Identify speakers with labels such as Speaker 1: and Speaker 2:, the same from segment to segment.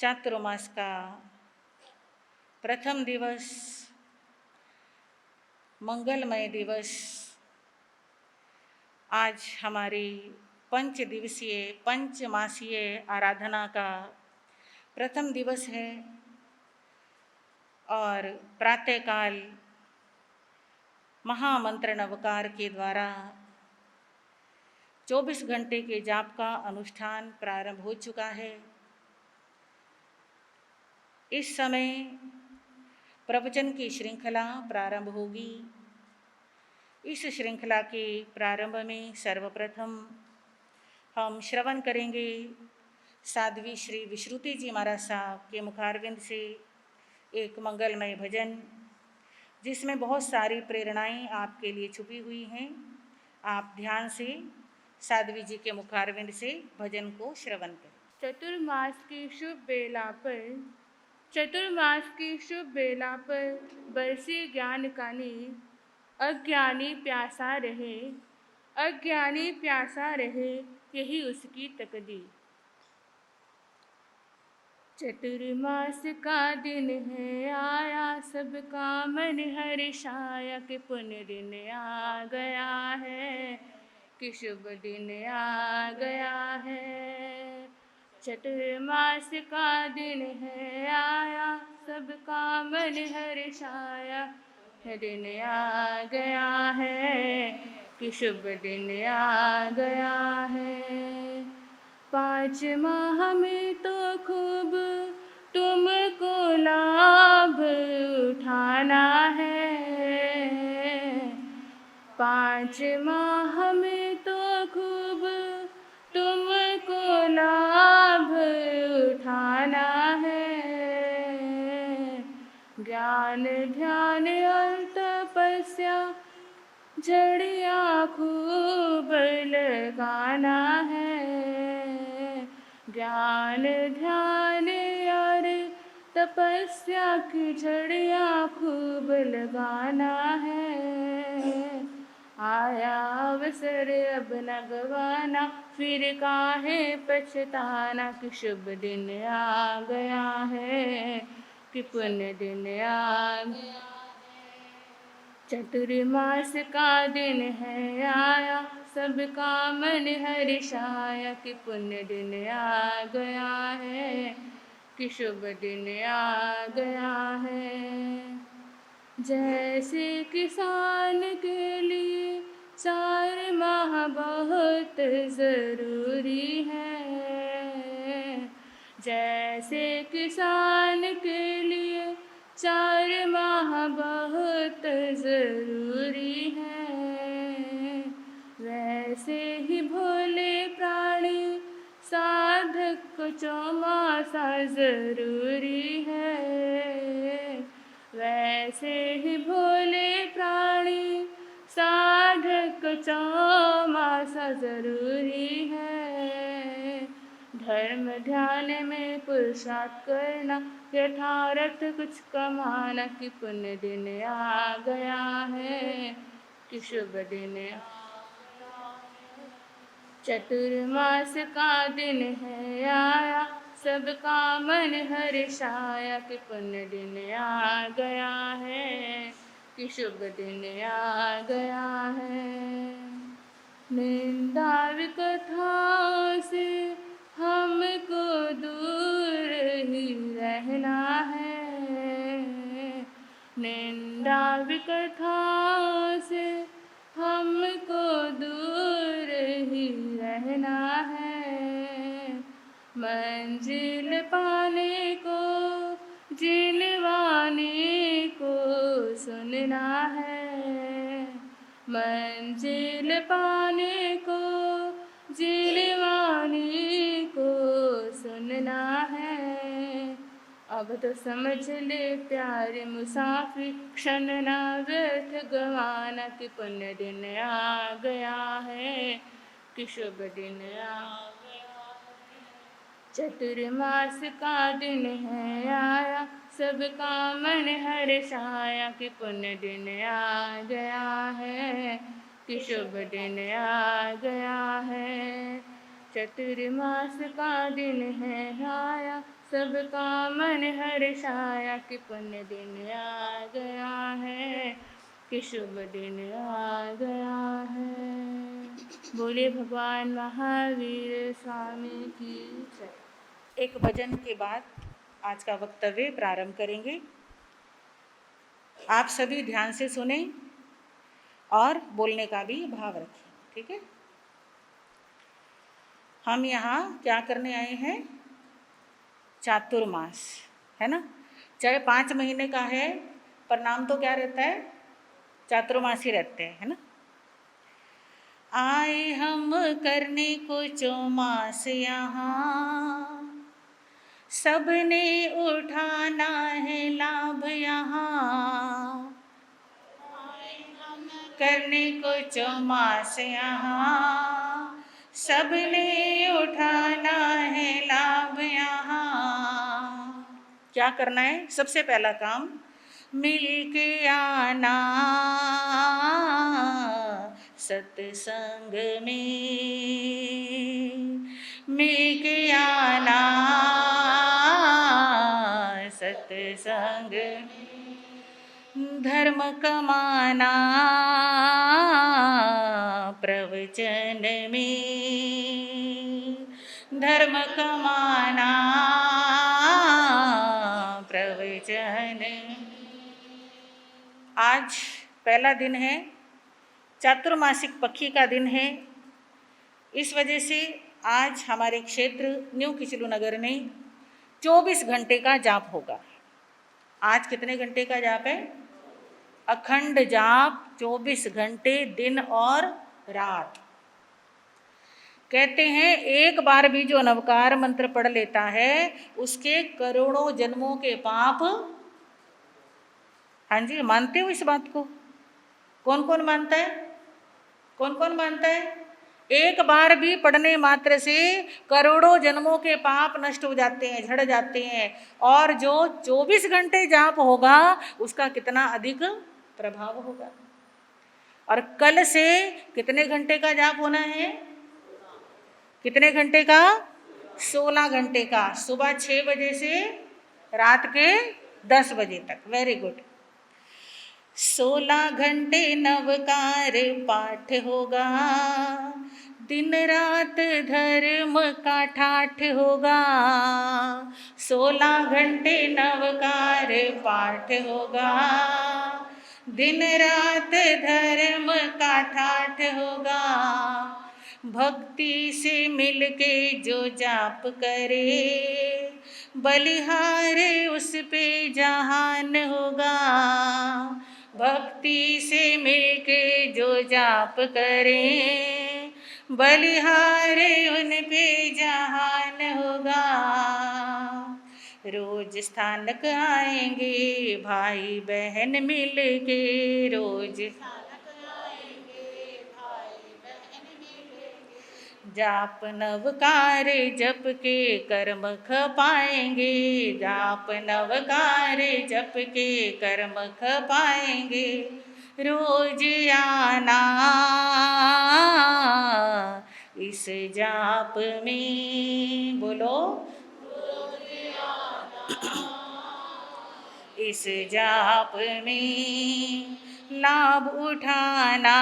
Speaker 1: चातुर्मास का प्रथम दिवस, मंगलमय दिवस, आज हमारी पंच दिवसीय पंचमासीय आराधना का प्रथम दिवस है और प्रातःकाल महामंत्र नवकार के द्वारा 24 घंटे के जाप का अनुष्ठान प्रारंभ हो चुका है। इस समय प्रवचन की श्रृंखला प्रारंभ होगी। इस श्रृंखला के प्रारंभ में सर्वप्रथम हम श्रवण करेंगे साध्वी श्री विश्रुति जी महाराज साहब के मुखारविंद से एक मंगलमय भजन, जिसमें बहुत सारी प्रेरणाएं आपके लिए छुपी हुई हैं। आप ध्यान से साध्वी जी के मुखारविंद से भजन को श्रवण करें।
Speaker 2: चतुर्मास की शुभ बेला पर बरसे ज्ञान का नीर, अज्ञानी प्यासा रहे यही उसकी तकदीर। चतुर्मास का दिन है आया, सबका मन हर्षाया कि पुण्य दिन आ गया है, कि शुभ दिन आ गया है। चतुर्मास का दिन है आया, सबका मन हर्षाया, दिन आ गया है, कि शुभ दिन आ गया है। 5 माह में तो खूब तुमको लाभ उठाना है, 5 माह में तो खूब तुमको लाभ उठाना है। ज्ञान ध्यान और तपस्या झड़िया खूब लगाना है, ज्ञान ध्यान और तपस्या की झड़िया खूब लगाना है। आया अवसर अब न गवाना, फिर काहे पछताना, कि शुभ दिन आ गया है, कि पुण्य दिन आ गया। चतुर्मास का दिन है आया, सबका मन हर्षाया, कि पुण्य दिन आ गया है, कि शुभ दिन आ गया है। जैसे किसान के लिए 4 माह बहुत ज़रूरी है, जैसे किसान के लिए 4 माह बहुत ज़रूरी है, वैसे ही भोले प्राणी साधक को चौमासा ज़रूरी है, वैसे ही भोले प्राणी साधक को चौमासा ज़रूरी है। धर्म ध्यान में पुरुषार्थ करना, यथार्थ कुछ कमाना, कि पुण्य दिन आ गया है, कि शुभ दिन आ गया है। चतुर्मास का दिन है आया, सबका मन हर्षाया, कि पुण्य दिन आ गया है, कि शुभ दिन आ गया है। निंदा विकथाओं से हमको दूर ही रहना है, निंदा विकथाओं से हमको दूर ही रहना है। मंजिल पाने को जिनवाने को सुनना है, मंजिल पाने को जिनवाने को सुनना है। अब तो समझ ले प्यारे मुसाफिर, क्षण ना व्यर्थ गवाना, कि पुण्य दिन आ गया है, कि शुभ दिन आ गया है। चतुर्मास का दिन है आया, सबका मन हर्षाया, कि पुण्य दिन आ गया है, कि शुभ दिन आ गया है। चतुर्मास का दिन है आया, सबका मन हर्षाया कि पुण्य दिन आ गया है, कि शुभ दिन आ गया है। बोले भगवान महावीर स्वामी की जय।
Speaker 1: एक भजन के बाद आज का वक्तव्य प्रारंभ करेंगे। आप सभी ध्यान से सुने और बोलने का भी भाव रखें, ठीक है। हम यहाँ क्या करने आए हैं? चातुर्मास, है ना। चाहे 5 महीने का है पर नाम तो क्या रहता है? चातुर्मास ही रहते हैं, है ना। आए हम करने को चौमास यहाँ, सबने उठाना है लाभ यहाँ। करने को चौमास यहाँ, सबने उठाना है लाभ यहाँ। क्या करना है? सबसे पहला काम मिल के आना सत्संग में, मिल के आना सत्संग में, धर्म कमाना प्रवचन में, धर्म कमाना प्रवचन। आज पहला दिन है, चातुर्मासिक पक्षी का दिन है। इस वजह से आज हमारे क्षेत्र न्यू किचलू नगर में 24 घंटे का जाप होगा। आज कितने घंटे का जाप है? अखंड जाप 24 घंटे दिन और रात। कहते हैं एक बार भी जो नवकार मंत्र पढ़ लेता है उसके करोड़ों जन्मों के पाप। हाँ जी, मानते हो इस बात को? कौन कौन मानता है? कौन कौन मानता है? एक बार भी पढ़ने मात्र से करोड़ों जन्मों के पाप नष्ट हो जाते हैं, झड़ जाते हैं। और जो 24 घंटे जाप होगा उसका कितना अधिक प्रभाव होगा। और कल से कितने घंटे का जाप होना है? कितने घंटे का? 16 घंटे का, सुबह 6 बजे से रात के 10 बजे तक। Very good. 16 घंटे नवकार पाठ होगा, दिन रात धर्म का ठाठ होगा। 16 घंटे नवकार पाठ होगा, दिन रात धर्म का ठाठ होगा। भक्ति से मिलके जो जाप करे, बलिहार उस पे जहान होगा। भक्ति से मिलके जो जाप करे, बलिहार उन पे जहान होगा। रोज स्थानक आएंगे भाई बहन मिलके, रोज जाप नवकार जप के कर्म खपाएंगे, जाप नवकार जप के कर्म खपाएंगे। रोज आना इस जाप में, बोलो इस जाप में लाभ उठाना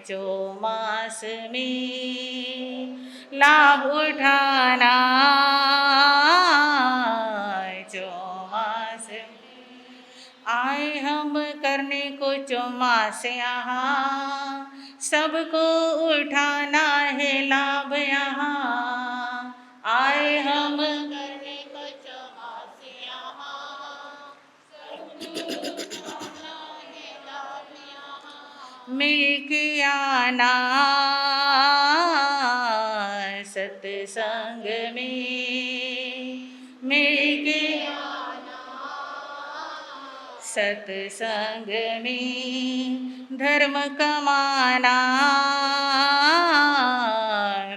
Speaker 1: चौमास में, लाभ उठाना चौमास में। आए हम करने को चौमास यहाँ, सबको उठाना है लाभ यहाँ। आए हम करने को चौमास यहाँ, मिल के आना सत्संग में, मिल के आना सत्संग में, धर्म कमाना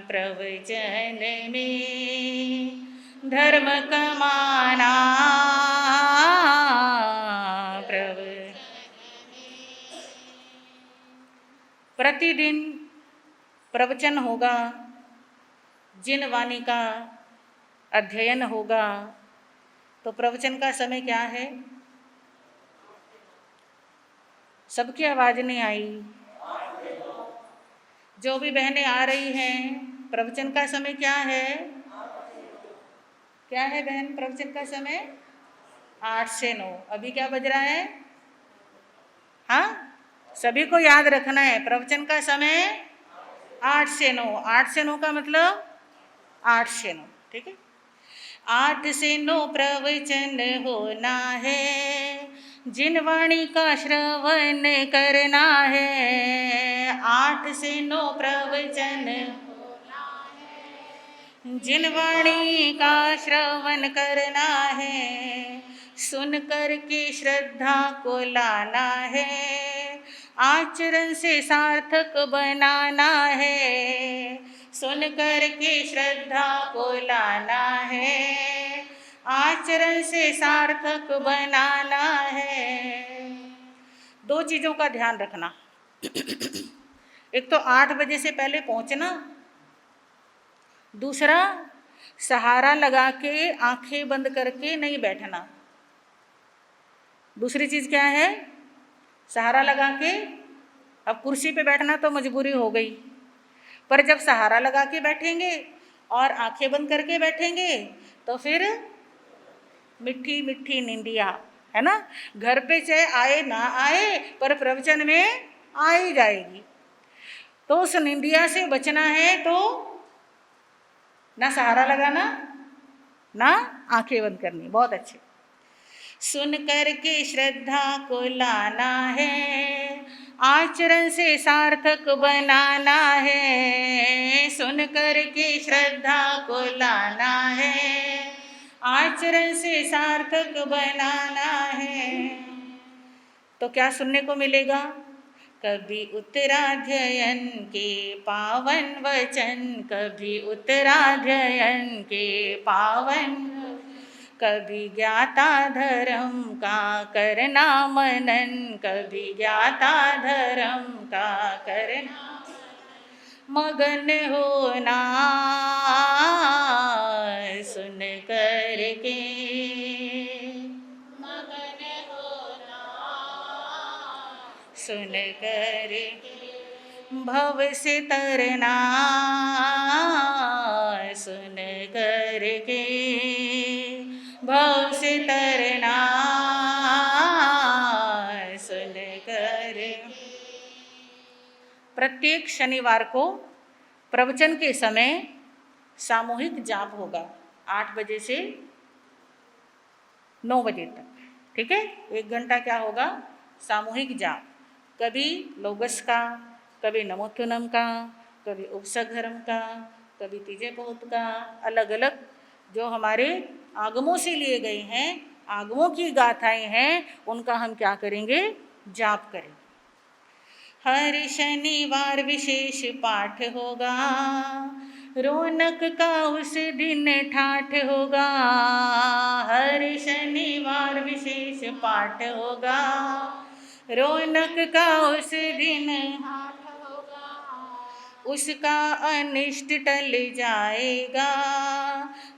Speaker 1: प्रवचन में, धर्म कमाना प्रतिदिन प्रवचन होगा, जिन वाणी का अध्ययन होगा। तो प्रवचन का समय क्या है? सबकी आवाज नहीं आई। जो भी बहनें आ रही हैं, प्रवचन का समय क्या है? क्या है बहन प्रवचन का समय? 8 से 9। अभी क्या बज रहा है? हाँ, सभी को याद रखना है, प्रवचन का समय 8 से 9। 8 से 9 का मतलब 8 से 9, ठीक है। 8 से 9 प्रवचन होना है, जिन वाणी का श्रवण करना है। 8 से 9 प्रवचन होना है, जिन वाणी का श्रवण करना है। सुन कर के श्रद्धा को लाना है, आचरण से सार्थक बनाना है। सुन कर के श्रद्धा को लाना है, आचरण से सार्थक बनाना है। 2 चीज़ों का ध्यान रखना। एक तो 8 बजे से पहले पहुंचना, दूसरा सहारा लगा के आंखें बंद करके नहीं बैठना। दूसरी चीज़ क्या है? सहारा लगा के, अब कुर्सी पे बैठना तो मजबूरी हो गई, पर जब सहारा लगा के बैठेंगे और आंखें बंद करके बैठेंगे तो फिर मिठी मिठी नींदिया, है ना। घर पे चाहे आए ना आए, पर प्रवचन में आ ही जाएगी। तो उस नींदिया से बचना है तो ना सहारा लगाना, ना आंखें बंद करनी। बहुत अच्छे। सुन कर के श्रद्धा को लाना है, आचरण से सार्थक बनाना है। सुन कर के श्रद्धा को लाना है, आचरण से सार्थक बनाना है। तो क्या सुनने को मिलेगा? कभी उत्तराध्ययन के पावन वचन, कभी उत्तराध्ययन के पावन, कभी ज्ञाता धर्म का करना मनन, कभी ज्ञाता धर्म का करना मगन होना सुन कर के, मगन होना सुन कर के, भव से तरना सुन कर के, भव से तरना सुन कर। प्रत्येक शनिवार को प्रवचन के समय सामूहिक जाप होगा 8 बजे से 9 बजे तक, ठीक है। 1 घंटा क्या होगा? सामूहिक जाप। कभी लोगस का, कभी नमोत्थनम का, कभी उपसघर्म का, कभी तीजे पोत का, अलग अलग जो हमारे आगमों से लिए गए हैं, आगमों की गाथाएं हैं, उनका हम क्या करेंगे? जाप करेंगे। हर शनिवार विशेष पाठ होगा, रौनक का उस दिन ठाठ होगा। हर शनिवार विशेष पाठ होगा, रौनक का उस दिन ठाठ होगा। उसका अनिष्ट टल जाएगा,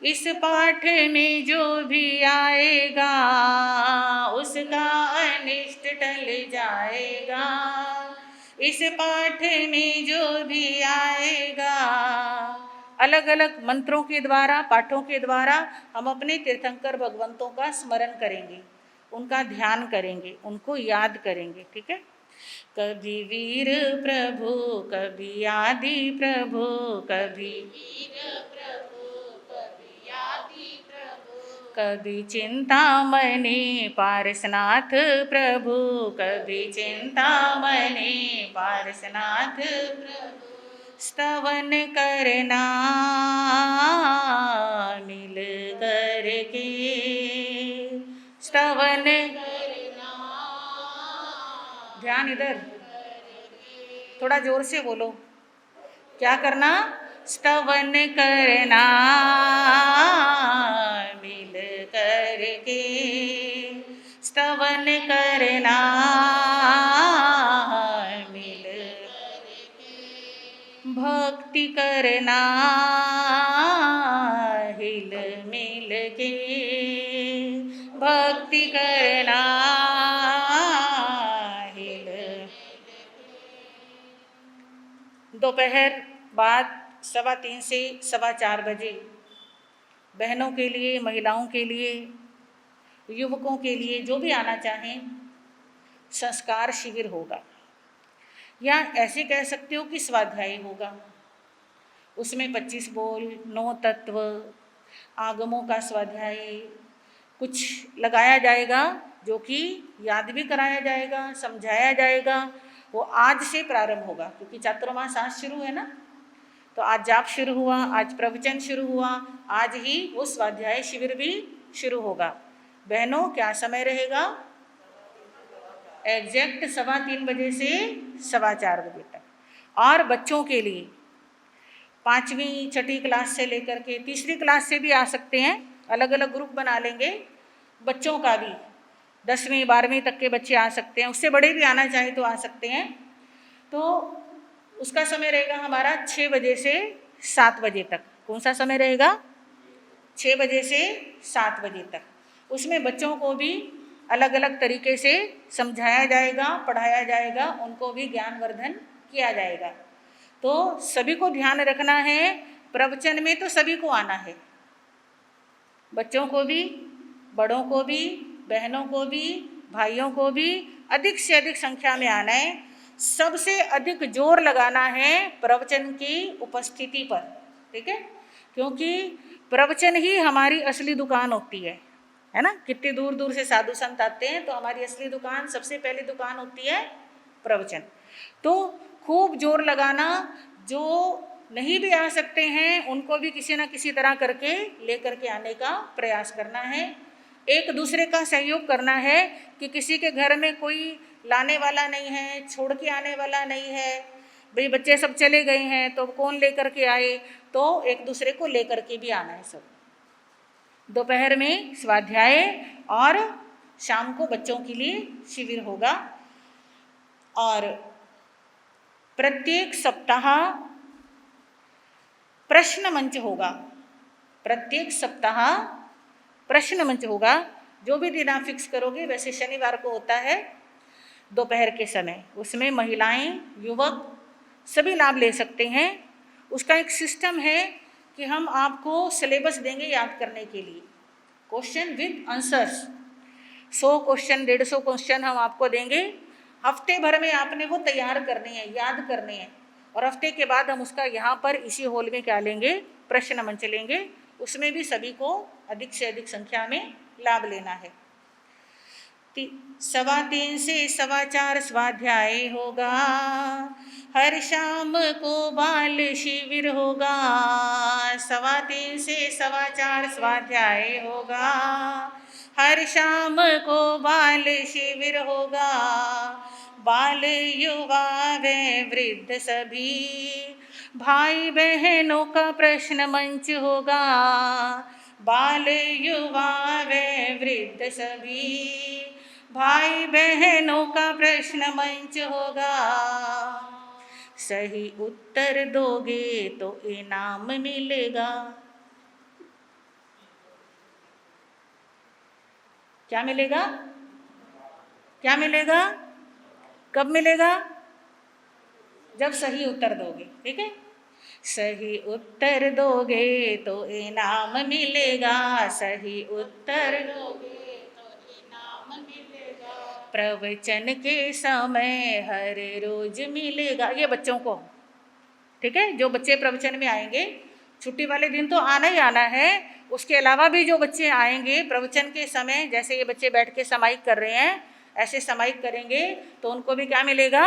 Speaker 1: इस पाठ में जो भी आएगा। उसका अनिष्ट टल जाएगा, इस पाठ में जो भी आएगा। अलग अलग मंत्रों के द्वारा, पाठों के द्वारा हम अपने तीर्थंकर भगवंतों का स्मरण करेंगे, उनका ध्यान करेंगे, उनको याद करेंगे, ठीक है। कभी वीर प्रभु, कभी आदि प्रभु, कभी वीर प्रभु, कभी आदि प्रभु, कभी चिंतामणि पारसनाथ प्रभु, कभी चिंतामणि पारसनाथ प्रभु। स्तवन करना मिल करके, स्तवन करना। ध्यान इधर, थोड़ा जोर से बोलो। क्या करना? स्तवन करना मिल करके, स्तवन करना मिल करके। भक्ति करना हिल मिल के, भक्ति करना हिल। दोपहर बाद 3:15 से 4:15 बजे बहनों के लिए, महिलाओं के लिए, युवकों के लिए, जो भी आना चाहें, संस्कार शिविर होगा, या ऐसे कह सकते हो कि स्वाध्याय होगा। उसमें 25 बोल, 9 तत्व, आगमों का स्वाध्याय कुछ लगाया जाएगा, जो कि याद भी कराया जाएगा, समझाया जाएगा। वो आज से प्रारंभ होगा, क्योंकि चातुर्मास आज शुरू है ना, तो आज जाप शुरू हुआ, आज प्रवचन शुरू हुआ, आज ही वो स्वाध्याय शिविर भी शुरू होगा। बहनों, क्या समय रहेगा? एग्जैक्ट 3:15 बजे से 4:15 बजे तक। और बच्चों के लिए 5वीं 6ठी क्लास से लेकर के 3री क्लास से भी आ सकते हैं, अलग अलग ग्रुप बना लेंगे। बच्चों का भी 10वीं 12वीं तक के बच्चे आ सकते हैं, उससे बड़े भी आना चाहे तो आ सकते हैं। तो उसका समय रहेगा हमारा 6 बजे से 7 बजे तक। कौन सा समय रहेगा? 6 बजे से 7 बजे तक। उसमें बच्चों को भी अलग अलग तरीके से समझाया जाएगा, पढ़ाया जाएगा, उनको भी ज्ञानवर्धन किया जाएगा। तो सभी को ध्यान रखना है, प्रवचन में तो सभी को आना है, बच्चों को भी, बड़ों को भी, बहनों को भी, भाइयों को भी अधिक से अधिक संख्या में आना है। सबसे अधिक जोर लगाना है प्रवचन की उपस्थिति पर, ठीक है? क्योंकि प्रवचन ही हमारी असली दुकान होती है ना? कितने दूर दूर से साधु संत आते हैं, तो हमारी असली दुकान, सबसे पहली दुकान होती है प्रवचन। तो खूब जोर लगाना, जो नहीं भी आ सकते हैं उनको भी किसी ना किसी तरह करके लेकर के आने का प्रयास करना है। एक दूसरे का सहयोग करना है कि किसी के घर में कोई लाने वाला नहीं है, छोड़ के आने वाला नहीं है, भाई बच्चे सब चले गए हैं तो कौन लेकर के आए, तो एक दूसरे को लेकर के भी आना है सब। दोपहर में स्वाध्याय और शाम को बच्चों के लिए शिविर होगा। और प्रत्येक सप्ताह प्रश्न मंच होगा, प्रत्येक सप्ताह प्रश्न मंच होगा। जो भी दिन आप फिक्स करोगे, वैसे शनिवार को होता है दोपहर के समय, उसमें महिलाएं, युवक सभी लाभ ले सकते हैं। उसका एक सिस्टम है कि हम आपको सिलेबस देंगे याद करने के लिए, question with answers. 100 question, 150 question हम आपको देंगे। हफ्ते भर में आपने वो तैयार करने हैं, याद करने हैं, और हफ्ते के बाद हम उसका यहाँ पर इसी हॉल में क्या लेंगे? प्रश्न मंच लेंगे। उसमें भी सभी को अधिक से अधिक संख्या में लाभ लेना है। 3:15 से 4:15 स्वाध्याय होगा। हर शाम को बाल शिविर होगा। 3:15 से 4:15 स्वाध्याय होगा। हर शाम को बाल शिविर होगा। बाल, युवा व वृद्ध सभी भाई बहनों का प्रश्न मंच होगा। बाल, युवा व वृद्ध सभी भाई बहनों का प्रश्न मंच होगा। सही उत्तर दोगे तो इनाम मिलेगा। क्या मिलेगा? क्या मिलेगा? कब मिलेगा? जब सही उत्तर दोगे, ठीक है? सही उत्तर दोगे तो इनाम मिलेगा। सही उत्तर दोगे तो इनाम मिलेगा। प्रवचन के समय हर रोज मिलेगा। ये बच्चों को, ठीक है? जो बच्चे प्रवचन में आएंगे, छुट्टी वाले दिन तो आना ही आना है। उसके अलावा भी जो बच्चे आएंगे प्रवचन के समय, जैसे ये बच्चे बैठ के समाइक कर रहे हैं, ऐसे समाइक करेंगे तो उनको भी क्या मिलेगा?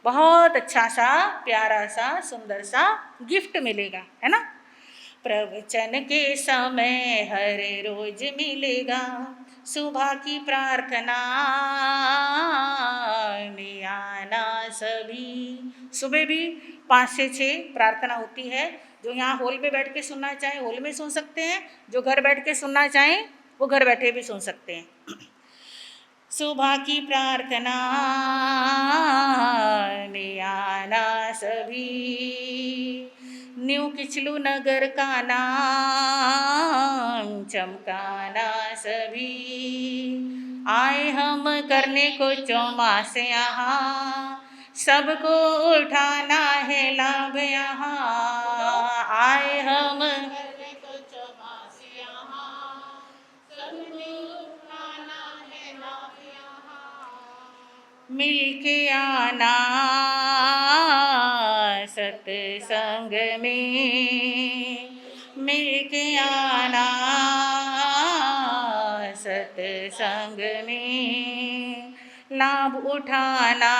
Speaker 1: बहुत अच्छा सा, प्यारा सा, सुंदर सा गिफ्ट मिलेगा, है ना? प्रवचन के समय हर रोज मिलेगा। सुबह की प्रार्थना में आना सभी। सुबह भी 5 से 6 प्रार्थना होती है। जो यहाँ हॉल में बैठ के सुनना चाहें हॉल में सुन सकते हैं, जो घर बैठ के सुनना चाहें वो घर बैठे भी सुन सकते हैं। सुबह की प्रार्थना में आना सभी, न्यू किचलू नगर का नाम चमकाना सभी। आए हम करने को चौमास यहाँ, सबको उठाना है लाभ यहाँ। आए हम करने को चौमास यहाँ, सबको उठाना है लाभ यहाँ। मिलके आना सत्संग में, मिलके आना सत्संग में, लाभ उठाना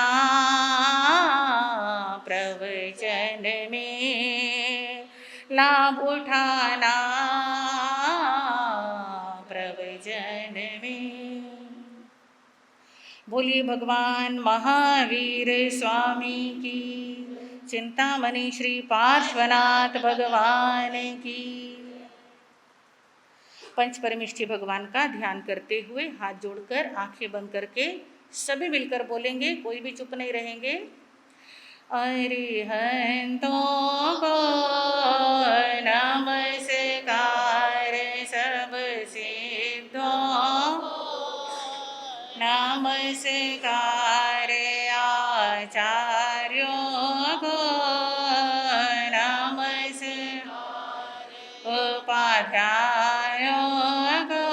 Speaker 1: प्रवचन में, लाभ उठाना प्रवचन में। बोलिए भगवान महावीर स्वामी की, चिंतामणि श्री पार्श्वनाथ भगवान की। पंच परमेष्ठी भगवान का ध्यान करते हुए हाथ जोड़कर आंखें बंद करके सभी मिलकर बोलेंगे, कोई भी चुप नहीं रहेंगे। अरिहंतों को नमस्कार, सब सिद्धों नमस्कार, आचार्यों को नमस्कार, उपाध्यायों को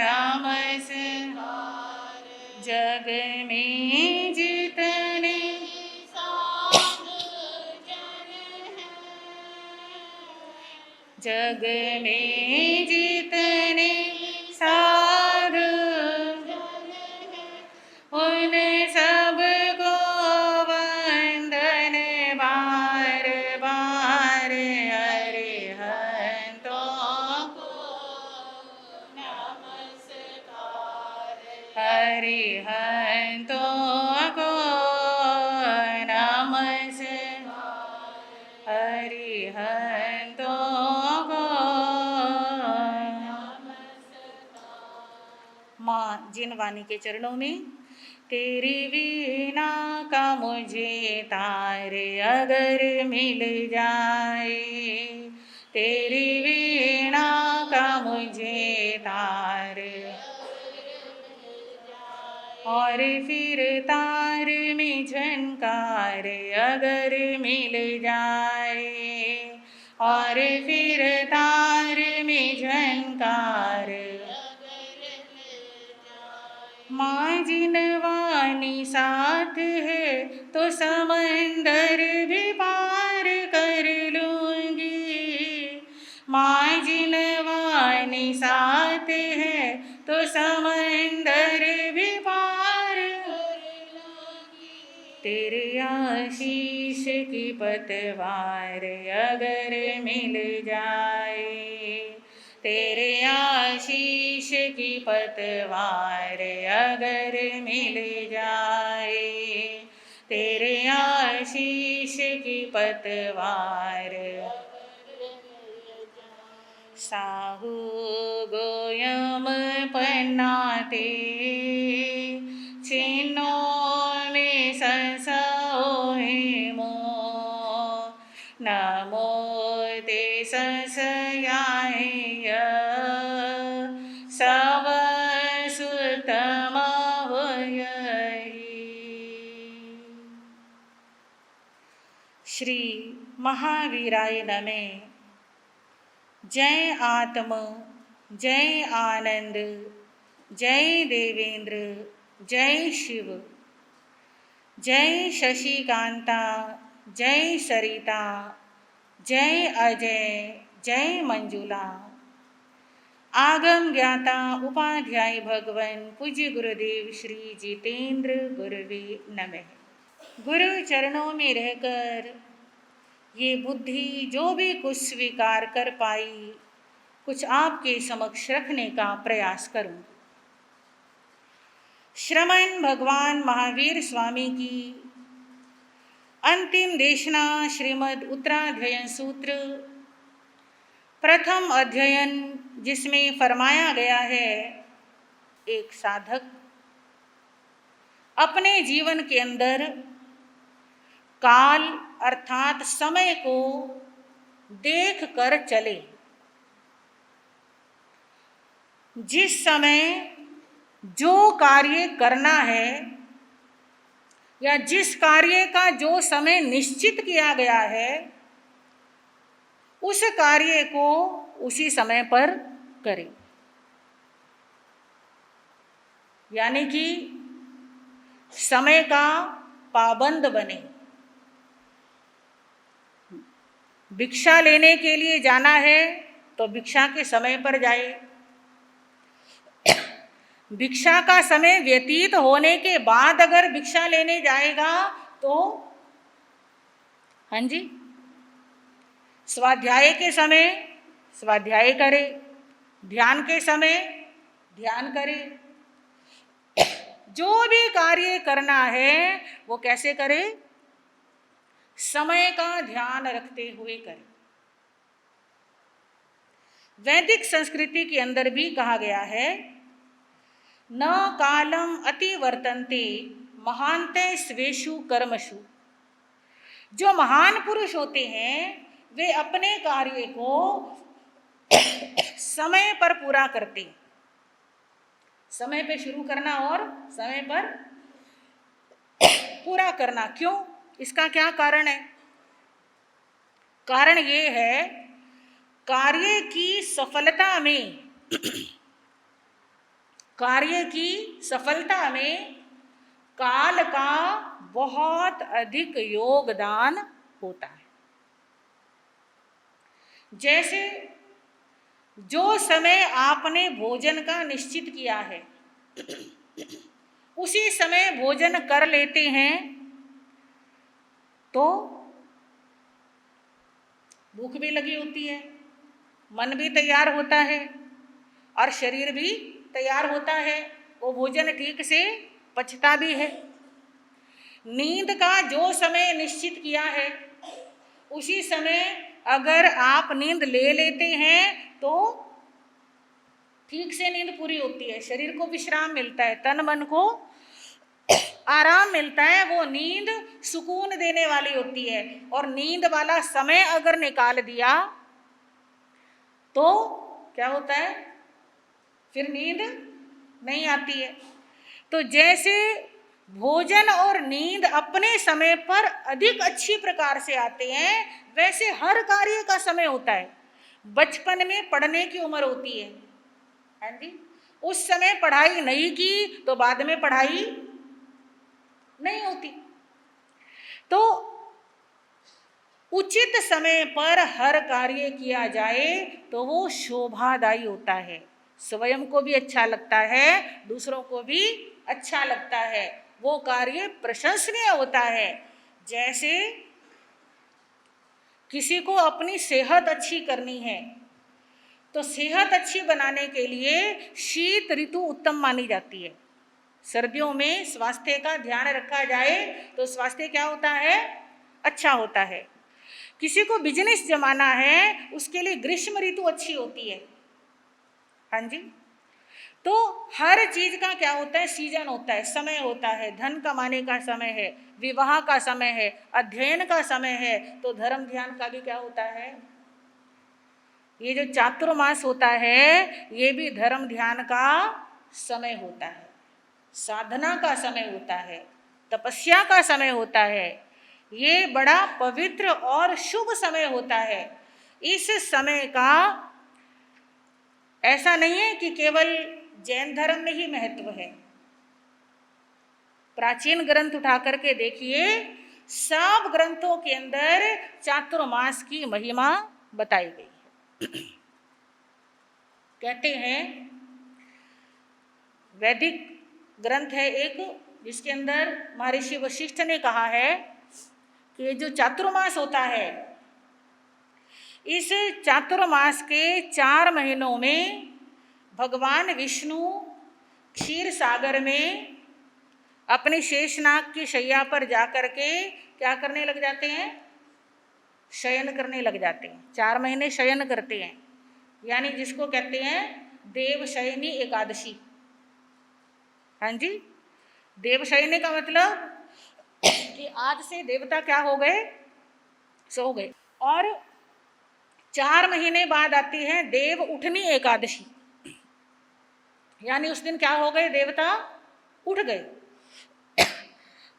Speaker 1: नमस्कार, जग में जितने साधु जन हैं, जग में जितने साधु उन सबको वंदन बार बार। अरिहंतों को नमस्कार, अरिहंतों को नमस्कार, अरिहंतों को नमस्कार। माँ जिन वाणी के चरणों में तेरी वीणा का मुझे तार अगर मिल जाए, तेरी वीणा का मुझे तार, और फिर तार में झनकार अगर मिल जाए, और फिर तार में झनकार। माँ जिन वाणी साथ है तो समंदर भी पार कर लूंगी, माँ जिन वाणी साथ है तो समंदर भी पार कर लूंगी। तेरे आशीष की पतवार अगर मिल जाए, तेरे आशीष की पतवार अगर मिल जाए, तेरे आशीष की पतवार। साहू गोयम पन्नाते चिन्हों में संसोए मो, नमो ते संसयाय सब सुतम होयहि। श्री महावीराय नमः। जय आत्म, जय आनंद, जय देवेंद्र, जय शिव, जय शशिकांता, जय सरिता, जय अजय, जय मंजुला। आगम ज्ञाता उपाध्याय भगवन पूज्य गुरुदेव श्री जितेंद्र गुरुवे नमः। गुरु चरणों में रहकर ये बुद्धि जो भी कुछ स्वीकार कर पाई, कुछ आपके समक्ष रखने का प्रयास करूं। श्रमण भगवान महावीर स्वामी की अंतिम देशना श्रीमद् उत्तराध्ययन सूत्र, प्रथम अध्ययन, जिसमें फरमाया गया है एक साधक अपने जीवन के अंदर काल अर्थात समय को देख कर चले। जिस समय जो कार्य करना है या जिस कार्य का जो समय निश्चित किया गया है, उस कार्य को उसी समय पर करें। यानी कि समय का पाबंद बने। भिक्षा लेने के लिए जाना है तो भिक्षा के समय पर जाए। भिक्षा का समय व्यतीत होने के बाद अगर भिक्षा लेने जाएगा तो हाँ जी, स्वाध्याय के समय स्वाध्याय करे, ध्यान के समय ध्यान करे। जो भी कार्य करना है वो कैसे करे? समय का ध्यान रखते हुए करे। वैदिक संस्कृति के अंदर भी कहा गया है, न कालम अतिवर्तन्ते महान्ते स्वेषु कर्मसु। जो महान पुरुष होते हैं वे अपने कार्य को समय पर पूरा करते हैं। समय पे शुरू करना और समय पर पूरा करना। क्यों? इसका क्या कारण है? कारण ये है, कार्य की सफलता में काल का बहुत अधिक योगदान होता है। जैसे जो समय आपने भोजन का निश्चित किया है उसी समय भोजन कर लेते हैं तो भूख भी लगी होती है, मन भी तैयार होता है और शरीर भी तैयार होता है, वो भोजन ठीक से पचता भी है। नींद का जो समय निश्चित किया है उसी समय अगर आप नींद ले लेते हैं तो ठीक से नींद पूरी होती है, शरीर को विश्राम मिलता है, तन मन को आराम मिलता है। वो नींद सुकून देने वाली होती है। और नींद वाला समय अगर निकाल दिया तो क्या होता है? फिर नींद नहीं आती है। तो जैसे भोजन और नींद अपने समय पर अधिक अच्छी प्रकार से आते हैं, वैसे हर कार्य का समय होता है। बचपन में पढ़ने की उम्र होती है, हाँ जी, उस समय पढ़ाई नहीं की तो बाद में पढ़ाई नहीं होती। तो उचित समय पर हर कार्य किया जाए तो वो शोभादायी होता है, स्वयं को भी अच्छा लगता है, दूसरों को भी अच्छा लगता है, वो कार्य प्रशंसनीय होता है। जैसे किसी को अपनी सेहत अच्छी करनी है तो सेहत अच्छी बनाने के लिए शीत ऋतु उत्तम मानी जाती है। सर्दियों में स्वास्थ्य का ध्यान रखा जाए तो स्वास्थ्य क्या होता है? अच्छा होता है। किसी को बिजनेस जमाना है उसके लिए ग्रीष्म ऋतु अच्छी होती है, हाँ जी। तो हर चीज का क्या होता है? सीजन होता है, समय होता है। धन कमाने का समय है, विवाह का समय है, अध्ययन का समय है, तो धर्म ध्यान का भी क्या होता है? ये जो चातुर्मास होता है ये भी धर्म ध्यान का समय होता है, साधना का समय होता है, तपस्या का समय होता है। ये बड़ा पवित्र और शुभ समय होता है। इस समय का ऐसा नहीं है कि केवल जैन धर्म में ही महत्व है। प्राचीन ग्रंथ उठा करके देखिए, सब ग्रंथों के अंदर चातुर्मास की महिमा बताई गई है। कहते हैं, वैदिक ग्रंथ है एक जिसके अंदर महर्षि वशिष्ठ ने कहा है कि जो चातुर्मास होता है, इस चातुर्मास के 4 महीनों में भगवान विष्णु क्षीर सागर में अपने शेषनाग की शैया पर जाकर के क्या करने लग जाते हैं? शयन करने लग जाते हैं। 4 महीने शयन करते हैं, यानी जिसको कहते हैं देव शयनी एकादशी। हाँ जी, देवशयनी का मतलब कि आज से देवता क्या हो गए, सो गए। और 4 महीने बाद आती है देव उठनी एकादशी, यानी उस दिन क्या हो गए, देवता उठ गए।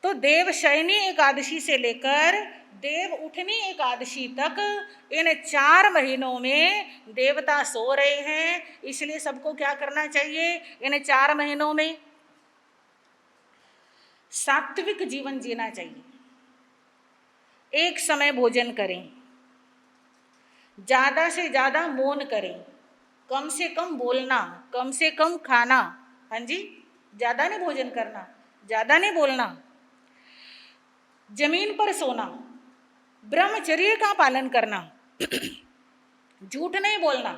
Speaker 1: तो देवशयनी एकादशी से लेकर देव उठनी एकादशी तक इन 4 महीनों में देवता सो रहे हैं। इसलिए सबको क्या करना चाहिए, इन 4 महीनों में सात्विक जीवन जीना चाहिए। एक समय भोजन करें, ज्यादा से ज्यादा मौन करें, कम से कम बोलना, कम से कम खाना। हाँ जी, ज्यादा नहीं भोजन करना, ज्यादा नहीं बोलना, जमीन पर सोना, ब्रह्मचर्य का पालन करना, झूठ नहीं बोलना,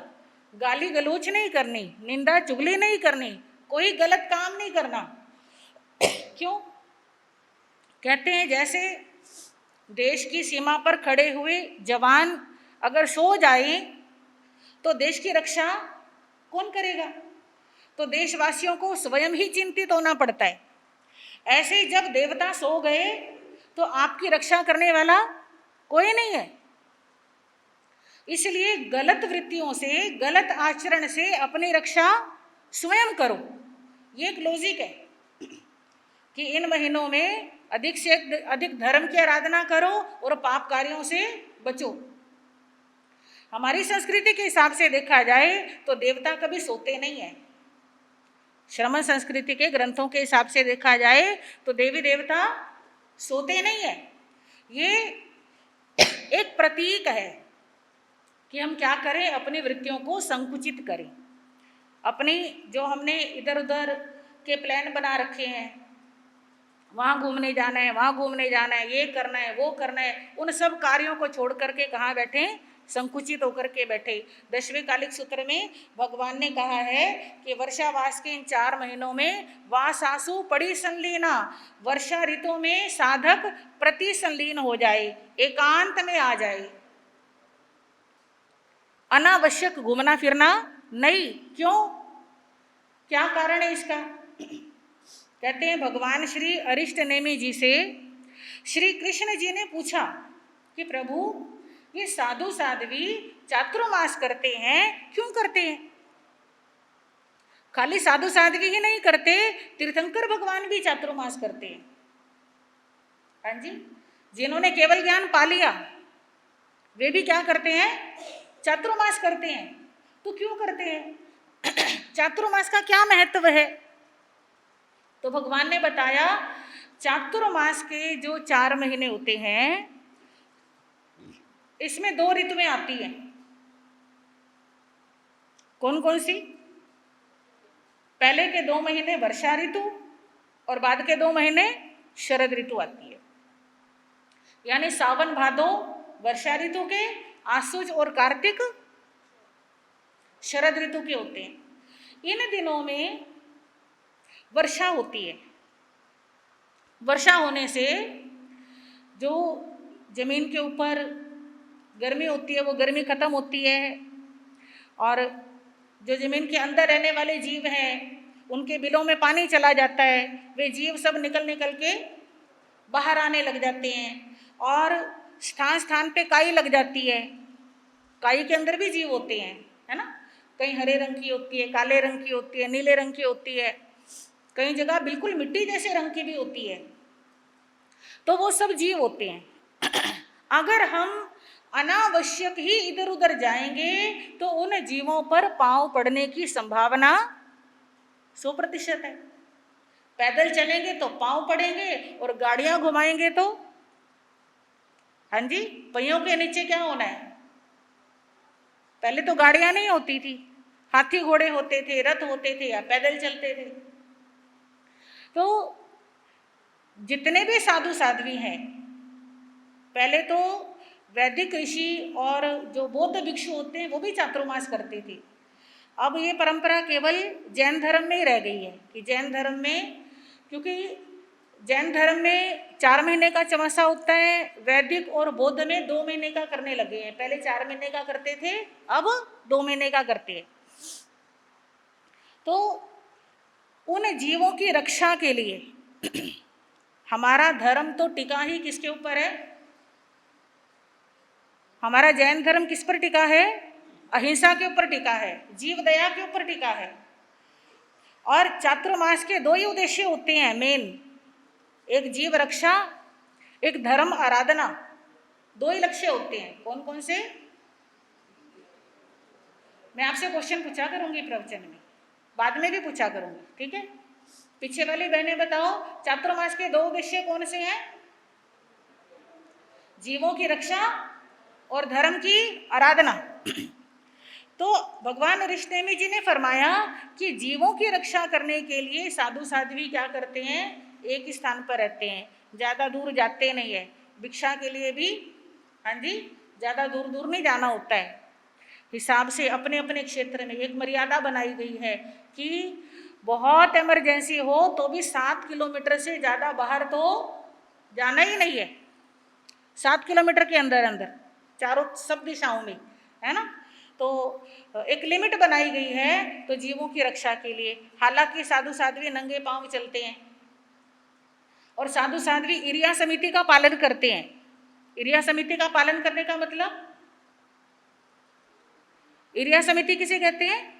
Speaker 1: गाली गलौच नहीं करनी, निंदा चुगली नहीं करनी, कोई गलत काम नहीं करना। क्यों? कहते हैं जैसे देश की सीमा पर खड़े हुए जवान अगर सो जाए तो देश की रक्षा कौन करेगा? तो देशवासियों को स्वयं ही चिंतित होना पड़ता है। ऐसे ही जब देवता सो गए तो आपकी रक्षा करने वाला कोई नहीं है। इसलिए गलत वृत्तियों से, गलत आचरण से अपनी रक्षा स्वयं करो। ये एक लॉजिक है कि इन महीनों में अधिक से अधिक धर्म की आराधना करो और पाप कार्यों से बचो। हमारी संस्कृति के हिसाब से देखा जाए तो देवता कभी सोते नहीं है। श्रमण संस्कृति के ग्रंथों के हिसाब से देखा जाए तो देवी देवता सोते नहीं है। ये एक प्रतीक है कि हम क्या करें, अपनी वृत्तियों को संकुचित करें। अपनी जो हमने इधर उधर के प्लान बना रखे हैं, वहाँ घूमने जाना है, वहाँ घूमने जाना है, ये करना है, वो करना है, उन सब कार्यों को छोड़ करके कहाँ बैठे, संकुचित होकर के बैठे। 10वें कालिक सूत्र में भगवान ने कहा है कि वर्षावास के इन 4 महीनों में वासासु पड़ी संलीना, वर्षा ऋतु में साधक प्रति संलीन हो जाए, एकांत में आ जाए, अनावश्यक घूमना फिरना नहीं। क्यों? क्या कारण है इसका? कहते हैं भगवान श्री अरिष्ट नेमि जी से श्री कृष्ण जी ने पूछा कि प्रभु ये साधु साध्वी चातुर्मास करते हैं, क्यों करते हैं? खाली साधु साध्वी ही नहीं करते, तीर्थंकर भगवान भी चातुर्मास करते हैं। हाँ जी, जिन्होंने केवल ज्ञान पा लिया वे भी क्या करते हैं, चातुर्मास करते हैं। तो क्यों करते हैं? चातुर्मास का क्या महत्व है? तो भगवान ने बताया चातुर्मास के जो 4 महीने होते हैं इसमें 2 ऋतुएं आती हैं। कौन कौन सी? पहले के 2 महीने वर्षा ऋतु और बाद के 2 महीने शरद ऋतु आती है। यानी सावन भादो वर्षा ऋतु के, आसुज और कार्तिक शरद ऋतु के होते हैं। इन दिनों में वर्षा होती है। वर्षा होने से जो जमीन के ऊपर गर्मी होती है वो गर्मी खत्म होती है, और जो जमीन के अंदर रहने वाले जीव हैं उनके बिलों में पानी चला जाता है, वे जीव सब निकल निकल के बाहर आने लग जाते हैं, और स्थान स्थान पे काई लग जाती है। काई के अंदर भी जीव होते हैं, है ना? कहीं हरे रंग की होती है, काले रंग की होती है, नीले रंग की होती है, कई जगह बिल्कुल मिट्टी जैसे रंग की भी होती है। तो वो सब जीव होते हैं। अगर हम अनावश्यक ही इधर उधर जाएंगे तो उन जीवों पर पांव पड़ने की संभावना 100% है। पैदल चलेंगे तो पांव पड़ेंगे, और गाड़ियां घुमाएंगे तो, हाँ जी, पहियों के नीचे क्या होना है? पहले तो गाड़ियां नहीं होती थी, हाथी घोड़े होते थे, रथ होते थे, या पैदल चलते थे। तो जितने भी साधु साध्वी हैं, पहले तो वैदिक ऋषि और जो बौद्ध भिक्षु होते हैं वो भी चातुर्मास करते थे। अब ये परंपरा केवल जैन धर्म में ही रह गई है कि जैन धर्म में, क्योंकि जैन धर्म में 4 महीने का चौमासा होता है, वैदिक और बौद्ध में 2 महीने का करने लगे हैं। पहले 4 महीने का करते थे, अब 2 महीने का करते हैं। तो उन जीवों की रक्षा के लिए हमारा धर्म तो टिका ही किसके ऊपर है? हमारा जैन धर्म किस पर टिका है? अहिंसा के ऊपर टिका है, जीव दया के ऊपर टिका है। और चातुर्मास के दो ही उद्देश्य होते हैं मेन, एक जीव रक्षा, एक धर्म आराधना। दो ही लक्ष्य होते हैं। कौन कौन से? मैं आपसे क्वेश्चन पूछा करूंगी प्रवचन में, बाद में भी पूछा करूंगी, ठीक है? पीछे वाली बहनें बताओ, चातुर्मास के दो उद्देश्य कौन से हैं? जीवों की रक्षा और धर्म की आराधना। तो भगवान ऋषिनेमि जी ने फरमाया कि जीवों की रक्षा करने के लिए साधु साध्वी क्या करते हैं? एक ही स्थान पर रहते हैं, ज़्यादा दूर जाते नहीं है। भिक्षा के लिए भी, हाँ जी, ज़्यादा दूर दूर नहीं जाना होता है। हिसाब से अपने अपने क्षेत्र में एक मर्यादा बनाई गई है कि बहुत इमरजेंसी हो तो भी 7 किलोमीटर से ज़्यादा बाहर तो जाना ही नहीं है। 7 किलोमीटर के अंदर अंदर चारों सब दिशाओं में, है ना? तो एक लिमिट बनाई गई है तो जीवों की रक्षा के लिए। हालांकि साधु साध्वी नंगे पांव चलते हैं और साधु साध्वी इरिया समिति का पालन करते हैं। इरिया समिति का पालन करने का मतलब, इरिया समिति किसे कहते हैं?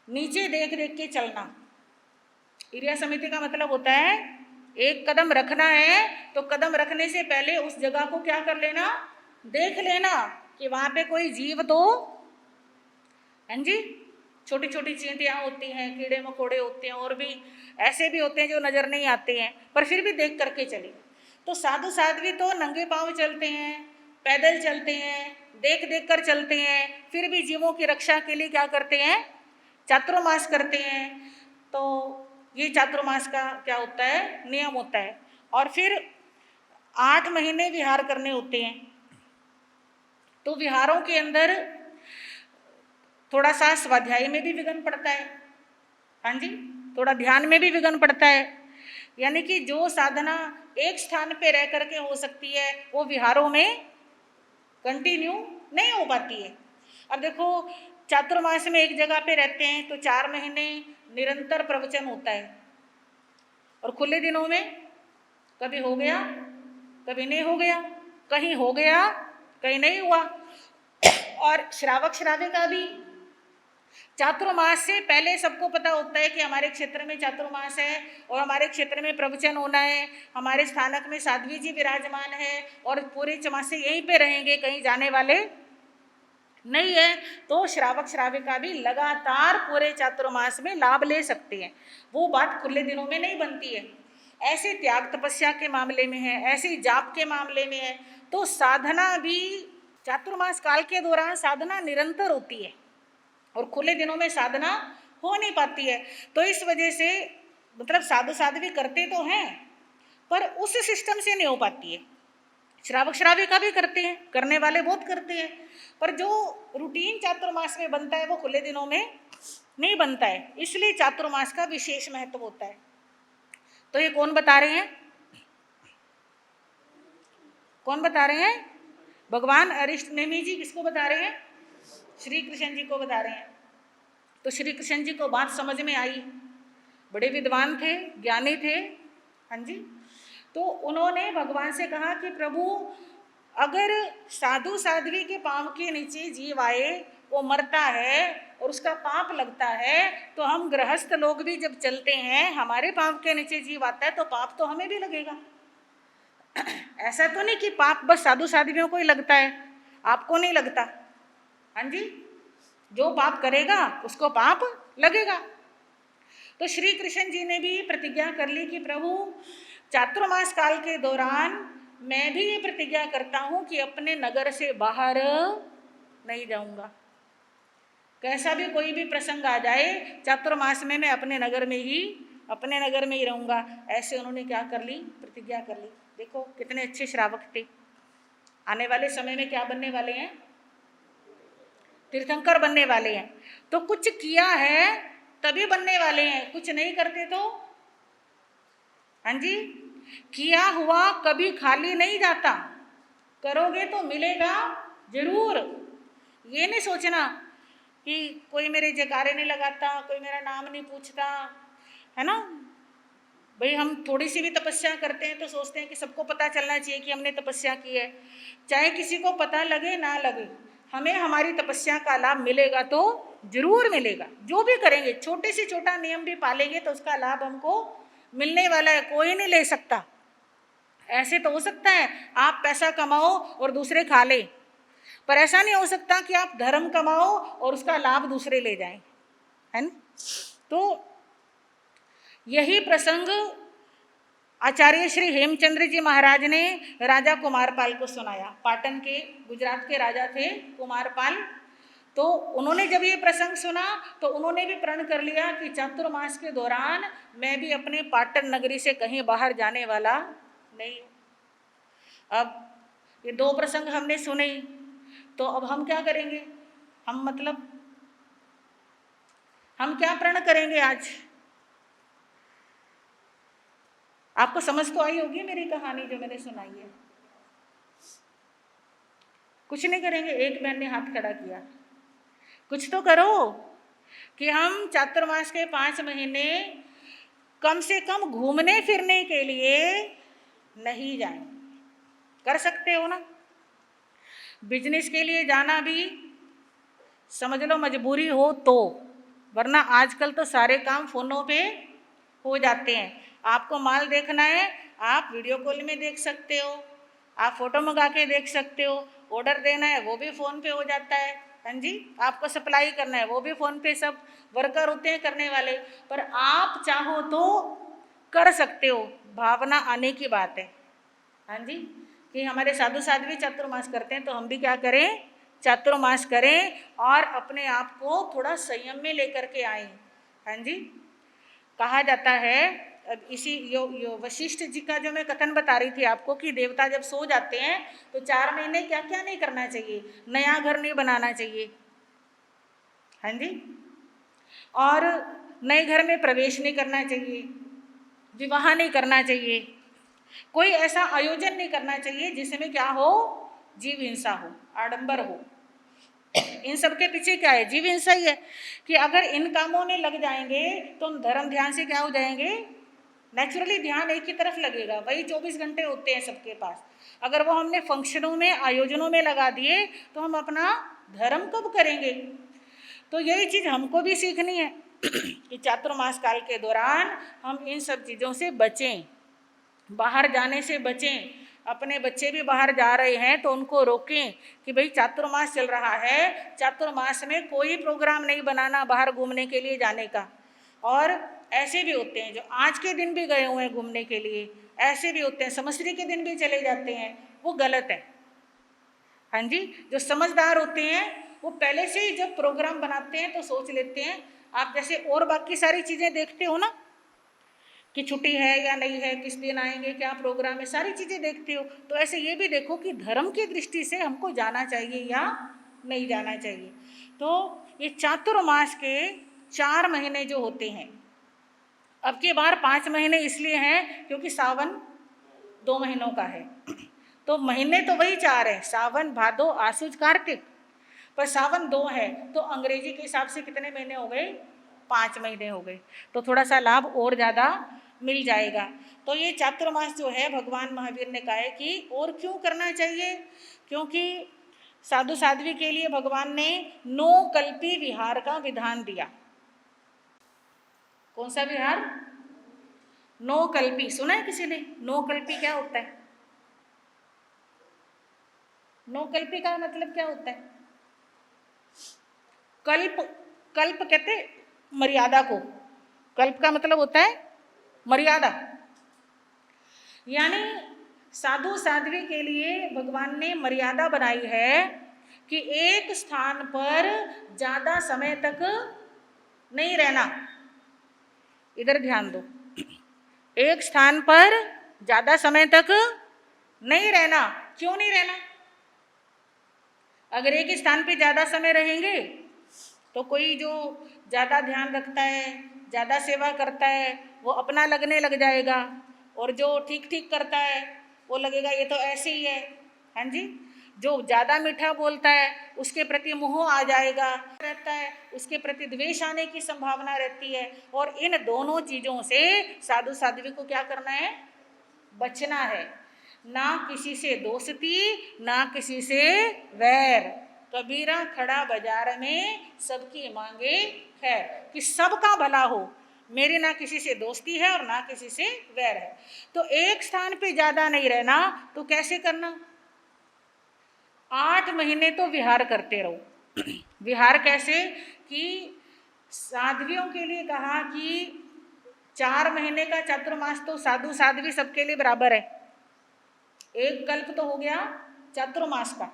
Speaker 1: नीचे देख देख के चलना। इरिया समिति का मतलब होता है एक कदम रखना है तो कदम रखने से पहले उस जगह को क्या कर लेना? देख लेना कि वहां पे कोई जीव तो, हाँ जी, छोटी छोटी चींटियां होती हैं, कीड़े मकोड़े होते हैं, और भी ऐसे भी होते हैं जो नजर नहीं आते हैं, पर फिर भी देख करके चले। तो साधु साध्वी तो नंगे पांव चलते हैं, पैदल चलते हैं, देख देख कर चलते हैं, फिर भी जीवों की रक्षा के लिए क्या करते हैं? चातुर्मास करते हैं। तो ये चातुर्मास का क्या होता है? नियम होता है। और फिर 8 महीने विहार करने होते हैं। तो विहारों के अंदर थोड़ा सा स्वाध्याय में भी विघ्न पड़ता है, हाँ जी, थोड़ा ध्यान में भी विघ्न पड़ता है। यानी कि जो साधना एक स्थान पे रह करके हो सकती है वो विहारों में कंटिन्यू नहीं हो पाती है। अब देखो, चातुर्मास में एक जगह पे रहते हैं तो 4 महीने निरंतर प्रवचन होता है, और खुले दिनों में कभी हो गया कभी नहीं हो गया, कहीं हो गया कहीं नहीं हुआ। और श्रावक श्राविका भी चातुर्मास से पहले सबको पता होता है कि हमारे क्षेत्र में चातुर्मास है और हमारे क्षेत्र में प्रवचन होना है, हमारे स्थानक में साध्वी जी विराजमान है और पूरे चमासे यहीं पे रहेंगे, कहीं जाने वाले नहीं है। तो श्रावक श्राविका भी लगातार पूरे चातुर्मास में लाभ ले सकते हैं। वो बात खुले दिनों में नहीं बनती है। ऐसे त्याग तपस्या के मामले में है, ऐसे जाप के मामले में है। तो साधना भी चातुर्मास काल के दौरान साधना निरंतर होती है और खुले दिनों में साधना हो नहीं पाती है। तो इस वजह से मतलब साधु साध्वी करते तो हैं पर उस सिस्टम से नहीं हो पाती है। श्रावक श्राविका भी करते हैं, करने वाले बहुत करते हैं, पर जो रूटीन चातुर्मास में बनता है वो खुले दिनों में नहीं बनता है। इसलिए चातुर्मास का विशेष महत्व होता है। तो ये कौन बता रहे हैं? कौन बता रहे हैं? भगवान ऋषिनेमि जी किसको बता रहे हैं? श्री कृष्ण जी को बता रहे हैं। तो श्री कृष्ण जी को बात समझ में आई, बड़े विद्वान थे, ज्ञानी थे, हाँ जी। तो उन्होंने भगवान से कहा कि प्रभु, अगर साधु साध्वी के पांव के नीचे जीव आए, वो मरता है और उसका पाप लगता है, तो हम गृहस्थ लोग भी जब चलते हैं हमारे पांव के नीचे जीव आता है तो पाप तो हमें भी लगेगा। ऐसा तो नहीं कि पाप बस साधु साध्वियों को ही लगता है, आपको नहीं लगता। हाँ जी, जो पाप करेगा उसको पाप लगेगा। तो श्री कृष्ण जी ने भी प्रतिज्ञा कर ली कि प्रभु, चातुर्मास काल के दौरान मैं भी ये प्रतिज्ञा करता हूं कि अपने नगर से बाहर नहीं जाऊंगा। कैसा भी कोई भी प्रसंग आ जाए, चातुर्मास में मैं अपने नगर में ही रहूंगा। ऐसे उन्होंने क्या कर ली? प्रतिज्ञा कर ली। देखो कितने अच्छे श्रावक थे। आने वाले समय में क्या बनने वाले हैं? तीर्थंकर बनने वाले हैं। तो कुछ किया है तभी बनने वाले हैं, कुछ नहीं करते तो, हाँ जी, किया हुआ कभी खाली नहीं जाता, करोगे तो मिलेगा जरूर। ये नहीं सोचना कि कोई मेरे जयकारे नहीं लगाता, कोई मेरा नाम नहीं पूछता, है ना। भाई हम थोड़ी सी भी तपस्या करते हैं तो सोचते हैं कि सबको पता चलना चाहिए कि हमने तपस्या की है। चाहे किसी को पता लगे ना लगे, हमें हमारी तपस्या का लाभ मिलेगा तो जरूर मिलेगा। जो भी करेंगे, छोटे से छोटा नियम भी पालेंगे तो उसका लाभ हमको मिलने वाला है, कोई नहीं ले सकता। ऐसे तो हो सकता है आप पैसा कमाओ और दूसरे खा ले, पर ऐसा नहीं हो सकता कि आप धर्म कमाओ और उसका लाभ दूसरे ले जाएं, है ना। तो यही प्रसंग आचार्य श्री हेमचंद्र जी महाराज ने राजा कुमारपाल को सुनाया। पाटन के, गुजरात के राजा थे कुमारपाल। तो उन्होंने जब ये प्रसंग सुना तो उन्होंने भी प्रण कर लिया कि चातुर्मास के दौरान मैं भी अपने पाटन नगरी से कहीं बाहर जाने वाला नहीं। अब ये दो प्रसंग हमने सुने, तो अब हम क्या करेंगे? हम क्या प्रण करेंगे आज? आपको समझ तो आई होगी मेरी कहानी जो मैंने सुनाई है। कुछ नहीं करेंगे? एक बहन ने हाथ खड़ा किया। कुछ तो करो कि हम चातुर्मास के 5 महीने कम से कम घूमने फिरने के लिए नहीं जाएं। कर सकते हो ना? बिजनेस के लिए जाना भी समझ लो मजबूरी हो तो, वरना आजकल तो सारे काम फोनों पे हो जाते हैं। आपको माल देखना है, आप वीडियो कॉल में देख सकते हो, आप फोटो मंगा के देख सकते हो, ऑर्डर देना है वो भी फ़ोन पे हो जाता है, हाँ जी। आपको सप्लाई करना है वो भी फ़ोन पे, सब वर्कर होते हैं करने वाले। पर आप चाहो तो कर सकते हो, भावना आने की बात है, हाँ जी। कि हमारे साधु साध्वी चातुर्मास करते हैं तो हम भी क्या करें? चातुर्मास करें और अपने आप को थोड़ा संयम में लेकर के आए, हाँ जी। कहा जाता है, अब इसी यो वशिष्ठ जी का जो मैं कथन बता रही थी आपको कि देवता जब सो जाते हैं तो 4 महीने क्या क्या नहीं करना चाहिए? नया घर नहीं बनाना चाहिए, हाँ जी। और नए घर में प्रवेश नहीं करना चाहिए, विवाह नहीं करना चाहिए, कोई ऐसा आयोजन नहीं करना चाहिए जिसमें क्या हो? जीव हिंसा हो, आडंबर हो। इन सब के पीछे क्या है? जीव हिंसा ही है। कि अगर इन कामों में लग जाएंगे तो हम धर्म ध्यान से क्या हो जाएंगे? नेचुरली ध्यान एक ही तरफ लगेगा। वही 24 घंटे होते हैं सबके पास। अगर वो हमने फंक्शनों में, आयोजनों में लगा दिए तो हम अपना धर्म कब करेंगे? तो यही चीज़ हमको भी सीखनी है कि चातुर्मास काल के दौरान हम इन सब चीज़ों से बचें, बाहर जाने से बचें। अपने बच्चे भी बाहर जा रहे हैं तो उनको रोकें कि भाई चातुर्मास चल रहा है, चातुर्मास में कोई प्रोग्राम नहीं बनाना बाहर घूमने के लिए जाने का। और ऐसे भी होते हैं जो आज के दिन भी गए हुए हैं घूमने के लिए, ऐसे भी होते हैं समश्री के दिन भी चले जाते हैं, वो गलत है, हाँ जी। जो समझदार होते हैं वो पहले से ही जब प्रोग्राम बनाते हैं तो सोच लेते हैं। आप जैसे और बाकी सारी चीज़ें देखते हो ना कि छुट्टी है या नहीं है, किस दिन आएंगे, क्या प्रोग्राम है, सारी चीज़ें देखते हो, तो ऐसे ये भी देखो कि धर्म की दृष्टि से हमको जाना चाहिए या नहीं जाना चाहिए। तो ये चातुर्मास के 4 महीने जो होते हैं, अब की बार 5 महीने इसलिए हैं क्योंकि सावन 2 महीनों का है। तो महीने तो वही 4 हैं, सावन, भादो, आश्विन, कार्तिक, पर सावन 2 है तो अंग्रेजी के हिसाब से कितने महीने हो गए? 5 महीने हो गए। तो थोड़ा सा लाभ और ज़्यादा मिल जाएगा। तो ये चातुर्मास जो है भगवान महावीर ने कहा है कि और क्यों करना चाहिए? क्योंकि साधु साध्वी के लिए भगवान ने 9 कल्पी विहार का विधान दिया। कौन सा विहार? 9 कल्पी। सुना है किसी ने? 9 कल्पी क्या होता है? 9 कल्पी का मतलब क्या होता है? कल्प, कल्प कहते मर्यादा को। कल्प का मतलब होता है मर्यादा। यानी साधु साध्वी के लिए भगवान ने मर्यादा बनाई है कि एक स्थान पर ज़्यादा समय तक नहीं रहना। इधर ध्यान दो, एक स्थान पर ज़्यादा समय तक नहीं रहना। क्यों नहीं रहना? अगर एक स्थान पे ज़्यादा समय रहेंगे तो कोई जो ज़्यादा ध्यान रखता है, ज़्यादा सेवा करता है, वो अपना लगने लग जाएगा, और जो ठीक ठीक करता है वो लगेगा ये तो ऐसे ही है, हाँ जी। जो ज़्यादा मीठा बोलता है उसके प्रति मोह आ जाएगा रहता है, उसके प्रति द्वेष आने की संभावना रहती है। और इन दोनों चीज़ों से साधु साध्वी को क्या करना है? बचना है। ना किसी से दोस्ती, ना किसी से वैर। कबीरा खड़ा बाजार में सबकी मांगे खैर, कि सबका भला हो, मेरी ना किसी से दोस्ती है और ना किसी से वैर है। तो एक स्थान पे ज्यादा नहीं रहना, तो कैसे करना? 8 महीने तो विहार करते रहो। विहार कैसे? कि साध्वियों के लिए कहा कि 4 महीने का चातुर्मास तो साधु साध्वी सबके लिए बराबर है। एक कल्प तो हो गया चातुर्मास का,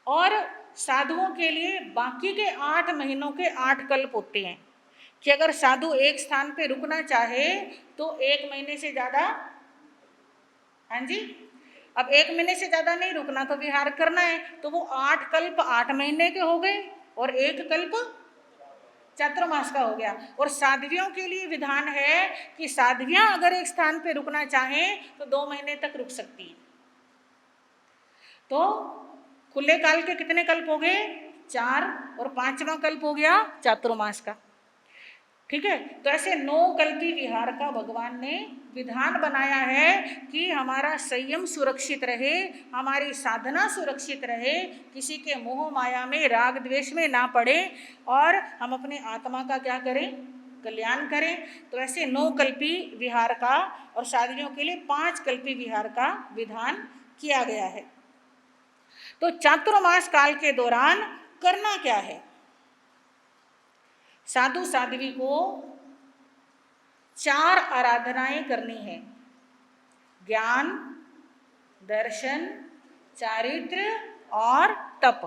Speaker 1: और साधुओं के लिए बाकी के 8 महीनों के 8 कल्प होते हैं। कि अगर साधु एक स्थान पे रुकना चाहे तो 1 महीने से ज्यादा, हाँ जी, अब 1 महीने से ज्यादा नहीं रुकना तो विहार करना है, तो वो 8 कल्प 8 महीने के हो गए और 1 कल्प चातुर्मास का हो गया। और साध्वियों के लिए विधान है कि साध्वियां अगर एक स्थान पे रुकना चाहें तो 2 महीने तक रुक सकती हैं। तो खुले काल के कितने कल्प हो गए? 4, और 5वां कल्प हो गया चातुर्मास का। ठीक है, तो ऐसे 9 कल्पी विहार का भगवान ने विधान बनाया है कि हमारा संयम सुरक्षित रहे, हमारी साधना सुरक्षित रहे, किसी के मोह माया में राग द्वेष में ना पड़े, और हम अपने आत्मा का क्या करें? कल्याण करें। तो ऐसे 9 कल्पी विहार का और साधवियों के लिए 5 कल्पी विहार का विधान किया गया है। तो चातुर्मास काल के दौरान करना क्या है? साधु साध्वी को 4 आराधनाएं करनी है: ज्ञान, दर्शन, चारित्र और तप।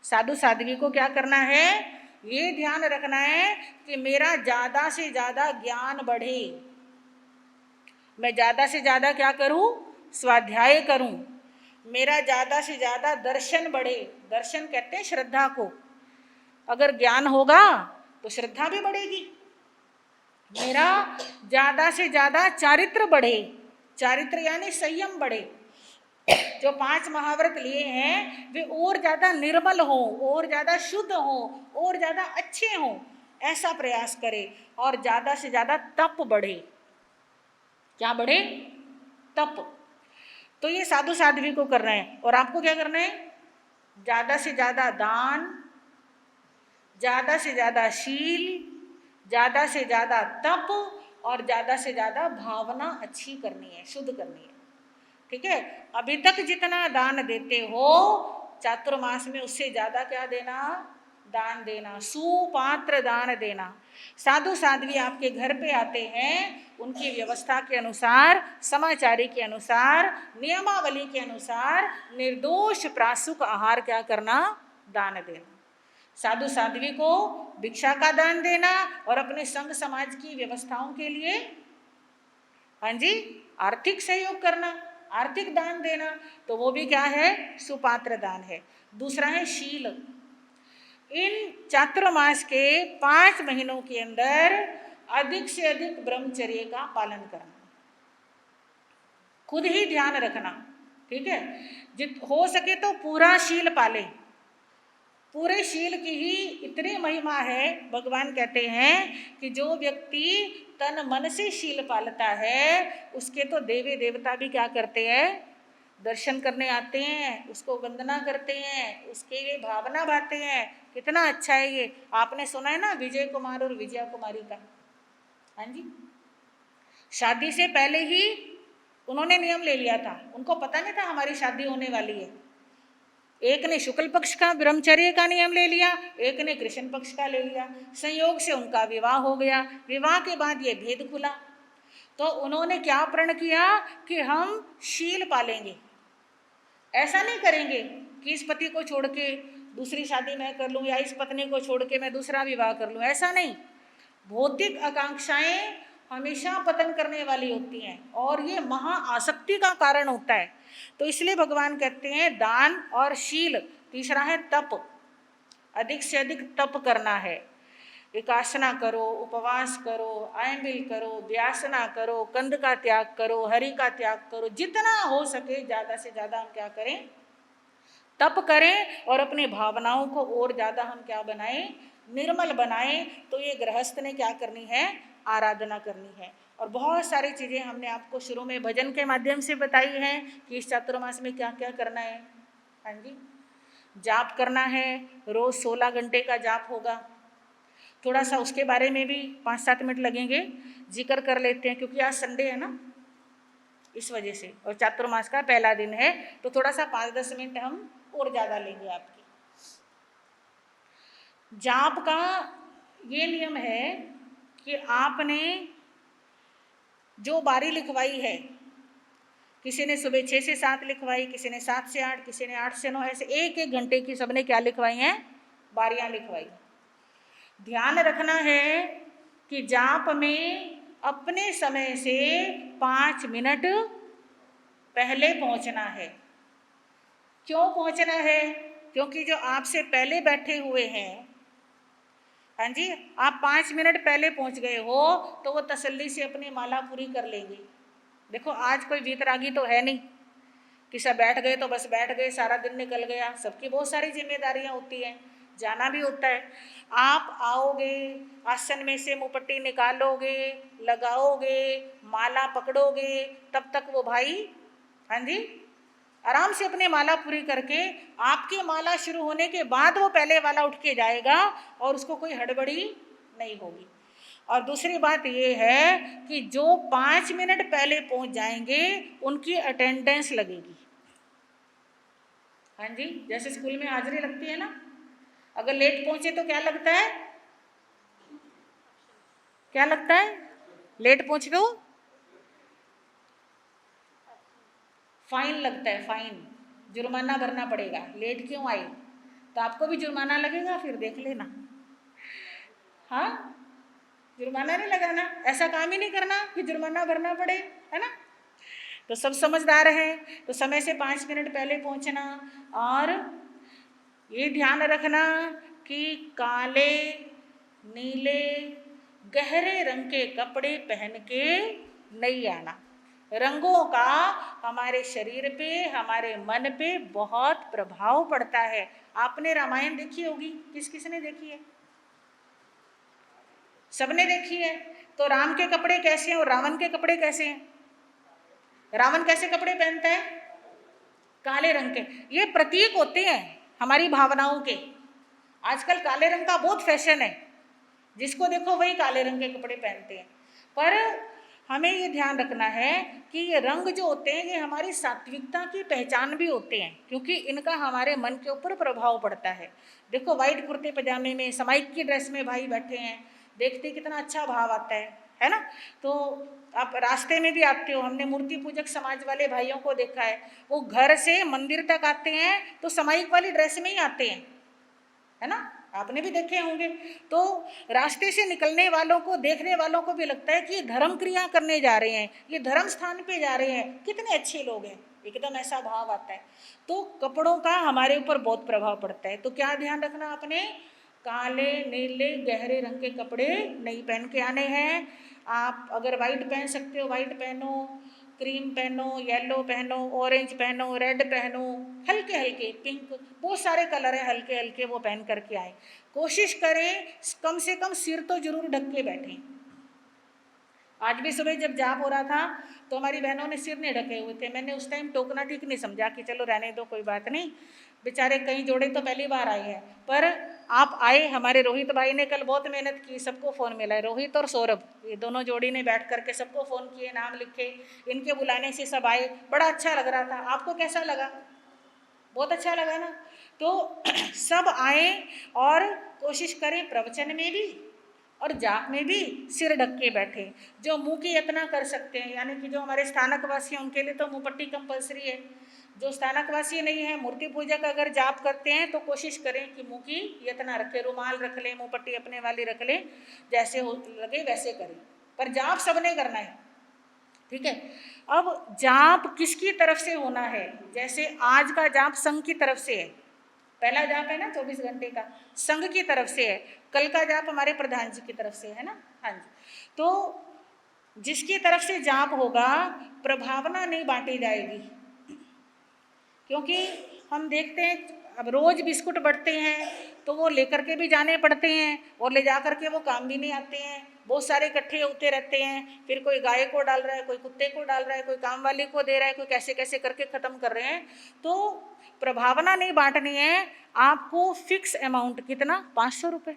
Speaker 1: साधु साध्वी को क्या करना है? ये ध्यान रखना है कि मेरा ज्यादा से ज्यादा ज्ञान बढ़े, मैं ज्यादा से ज्यादा क्या करूं? स्वाध्याय करूं। मेरा ज्यादा से ज्यादा दर्शन बढ़े। दर्शन कहते हैं श्रद्धा को। अगर ज्ञान होगा तो श्रद्धा भी बढ़ेगी। मेरा ज्यादा से ज्यादा चारित्र बढ़े। चारित्र यानी संयम बढ़े। जो 5 महाव्रत लिए हैं वे और ज्यादा निर्मल हो, और ज्यादा शुद्ध हो, और ज्यादा अच्छे हो, ऐसा प्रयास करे। और ज्यादा से ज्यादा तप बढ़े। क्या बढ़े? तप। तो ये साधु साध्वी को करना है। और आपको क्या करना है? ज्यादा से ज्यादा दान, ज्यादा से ज्यादा शील, ज्यादा से ज्यादा तप, और ज्यादा से ज्यादा भावना अच्छी करनी है, शुद्ध करनी है। ठीक है, अभी तक जितना दान देते हो चातुर्मास में उससे ज्यादा क्या देना? दान देना, सुपात्र दान देना। साधु साध्वी आपके घर पे आते हैं, उनकी व्यवस्था के अनुसार, समाचारी के अनुसार, नियमावली के अनुसार निर्दोष प्रासुक आहार क्या करना? दान देना। साधु साध्वी को भिक्षा का दान देना, और अपने संघ समाज की व्यवस्थाओं के लिए, हाँ जी, आर्थिक सहयोग करना, आर्थिक दान देना। तो वो भी क्या है? सुपात्र दान है। दूसरा है शील। इन चातुर्मास के 5 महीनों के अंदर अधिक से अधिक ब्रह्मचर्य का पालन करना, खुद ही ध्यान रखना। ठीक है, जित हो सके तो पूरा शील पाले। पूरे शील की ही इतनी महिमा है, भगवान कहते हैं कि जो व्यक्ति तन मन से शील पालता है उसके तो देवी देवता भी क्या करते हैं? दर्शन करने आते हैं, उसको वंदना करते हैं, उसके लिए भावना भाते हैं। कितना अच्छा है ये। आपने सुना है ना विजय कुमार और विजया कुमारी का? हाँ जी, शादी से पहले ही उन्होंने नियम ले लिया था। उनको पता नहीं था हमारी शादी होने वाली है। एक ने शुक्ल पक्ष का ब्रह्मचर्य का नियम ले लिया, एक ने कृष्ण पक्ष का ले लिया। संयोग से उनका विवाह हो गया। विवाह के बाद ये भेद खुला, तो उन्होंने क्या प्रण किया कि हम शील पालेंगे। ऐसा नहीं करेंगे कि इस पति को छोड़ के दूसरी शादी मैं कर लूं, या इस पत्नी को छोड़ के मैं दूसरा विवाह कर लूं। ऐसा नहीं। भौतिक आकांक्षाएं हमेशा पतन करने वाली होती हैं, और ये महा आसक्ति का कारण होता है। तो इसलिए भगवान कहते हैं दान और शील। तीसरा है तप, अधिक से अधिक तप करना है। एकासना करो, उपवास करो, आयंबिल करो, व्यासना करो, कंद का त्याग करो, हरि का त्याग करो, जितना हो सके ज़्यादा से ज़्यादा हम क्या करें, तप करें और अपनी भावनाओं को और ज़्यादा हम क्या बनाएं, निर्मल बनाएं। तो ये गृहस्थ ने क्या करनी है, आराधना करनी है। और बहुत सारी चीज़ें हमने आपको शुरू में भजन के माध्यम से बताई हैं कि इस चातुर्मास में क्या क्या करना है। हाँ जी, जाप करना है, रोज 16 घंटे का जाप होगा। थोड़ा सा उसके बारे में भी 5-7 मिनट लगेंगे, जिक्र कर लेते हैं, क्योंकि आज संडे है ना, इस वजह से, और चातुर्मास का पहला दिन है, तो थोड़ा सा 5-10 मिनट हम और ज़्यादा लेंगे आपकी। जाप का ये नियम है कि आपने जो बारी लिखवाई है, किसी ने सुबह 6 से 7 लिखवाई, किसी ने 7 से 8, किसी ने 8 से 9, ऐसे एक एक घंटे की सबने क्या लिखवाई हैं, बारियां लिखवाई। ध्यान रखना है कि जाप में अपने समय से 5 मिनट पहले पहुंचना है। क्यों पहुंचना है? क्योंकि जो आपसे पहले बैठे हुए हैं, हाँ जी, आप 5 मिनट पहले पहुंच गए हो तो वो तसल्ली से अपनी माला पूरी कर लेंगे। देखो आज कोई वीतरागी तो है नहीं कि सब बैठ गए तो बस बैठ गए, सारा दिन निकल गया। सबकी बहुत सारी जिम्मेदारियां होती हैं, जाना भी होता है। आप आओगे, आसन में से मुपट्टी निकालोगे, लगाओगे, माला पकड़ोगे, तब तक वो भाई, हाँ जी, आराम से अपनी माला पूरी करके, आपकी माला शुरू होने के बाद वो पहले वाला उठ के जाएगा और उसको कोई हड़बड़ी नहीं होगी। और दूसरी बात ये है कि जो 5 मिनट पहले पहुंच जाएंगे उनकी अटेंडेंस लगेगी। हाँ जी, जैसे स्कूल में हाजिरी लगती है ना, अगर लेट पहुंचे तो क्या लगता है, क्या लगता है, लेट पहुंचे तो फाइन लगता है, फाइन, जुर्माना भरना पड़ेगा। लेट क्यों आई, तो आपको भी जुर्माना लगेगा, फिर देख लेना। हाँ, जुर्माना नहीं लगाना, ऐसा काम ही नहीं करना कि जुर्माना भरना पड़े, है ना। तो सब समझदार हैं, तो समय से 5 मिनट पहले पहुंचना। और ये ध्यान रखना कि काले, नीले, गहरे रंग के कपड़े पहन के नहीं आना। रंगों का हमारे शरीर पे, हमारे मन पे बहुत प्रभाव पड़ता है। आपने रामायण देखी होगी, किस किस ने देखी है? सबने देखी है। तो राम के कपड़े कैसे हैं और रावण के कपड़े कैसे हैं? रावण कैसे कपड़े पहनता है? काले रंग के। ये प्रतीक होते हैं हमारी भावनाओं के। आजकल काले रंग का बहुत फैशन है, जिसको देखो वही काले रंग के कपड़े पहनते हैं। पर हमें ये ध्यान रखना है कि ये रंग जो होते हैं ये हमारी सात्विकता की पहचान भी होते हैं, क्योंकि इनका हमारे मन के ऊपर प्रभाव पड़ता है। देखो वाइट कुर्ते पजामे में, समाइक की ड्रेस में भाई बैठे हैं, देखते कितना अच्छा भाव आता है ना। तो आप रास्ते में भी आते हो, हमने मूर्ति पूजक समाज वाले भाइयों को देखा है, वो घर से मंदिर तक आते हैं तो समाइक वाली ड्रेस में ही आते हैं, है ना, आपने भी देखे होंगे। तो रास्ते से निकलने वालों को, देखने वालों को भी लगता है कि ये धर्म क्रिया करने जा रहे हैं, ये धर्म स्थान पे जा रहे हैं, कितने अच्छे लोग हैं, एकदम ऐसा भाव आता है। तो कपड़ों का हमारे ऊपर बहुत प्रभाव पड़ता है। तो क्या ध्यान रखना आपने, काले, नीले, गहरे रंग के कपड़े नहीं पहन के आने हैं। आप अगर वाइट पहन सकते हो वाइट पहनो, क्रीम पहनो, येलो पहनो, ऑरेंज पहनो, रेड पहनो, हल्के हल्के पिंक, बहुत सारे कलर है हल्के हल्के, वो पहन करके आए। कोशिश करें कम से कम सिर तो जरूर ढक के बैठें। आज भी सुबह जब जाप हो रहा था तो हमारी बहनों ने सिर नहीं ढके हुए थे। मैंने उस टाइम टोकना ठीक नहीं समझा कि चलो रहने दो, कोई बात नहीं, बेचारे कई जोड़े तो पहली बार आए हैं। पर आप आए, हमारे रोहित भाई ने कल बहुत मेहनत की, सबको फ़ोन मिला है, रोहित और सौरभ, ये दोनों जोड़ी ने बैठ करके सबको फ़ोन किए, नाम लिखे, इनके बुलाने से सब आए, बड़ा अच्छा लग रहा था। आपको कैसा लगा? बहुत अच्छा लगा ना। तो सब आए और कोशिश करें प्रवचन में भी और जाप में भी सिर ढक के बैठे। जो मुंह की यातना कर सकते हैं, यानी कि जो हमारे स्थानकवासी हैं उनके लिए तो मुंह पट्टी कंपलसरी है। जो स्थानकवासी नहीं है, मूर्ति पूजक अगर जाप करते हैं तो कोशिश करें कि मुंह की यातना रखें, रुमाल रख लें, मुंह पट्टी अपने वाली रख लें, जैसे हो लगे वैसे करें। पर जाप सबने करना है, ठीक है। अब जाप किसकी तरफ से होना है? जैसे आज का जाप संघ की तरफ से है, पहला जाप है ना 24 घंटे का, संघ की तरफ से है। कल का जाप हमारे प्रधान जी की तरफ से है ना। हाँ जी, तो जिसकी तरफ से जाप होगा प्रभावना नहीं बांटी जाएगी, क्योंकि हम देखते हैं अब रोज बिस्कुट बढ़ते हैं तो वो लेकर के भी जाने पड़ते हैं और ले जा करके वो काम भी नहीं आते हैं, बहुत सारे इकट्ठे होते रहते हैं, फिर कोई गाय को डाल रहा है, कोई कुत्ते को डाल रहा है, कोई काम वाली को दे रहा है, कोई कैसे कैसे करके ख़त्म कर रहे हैं। तो प्रभावना नहीं बांटनी है, आपको फिक्स अमाउंट कितना 500 रुपये,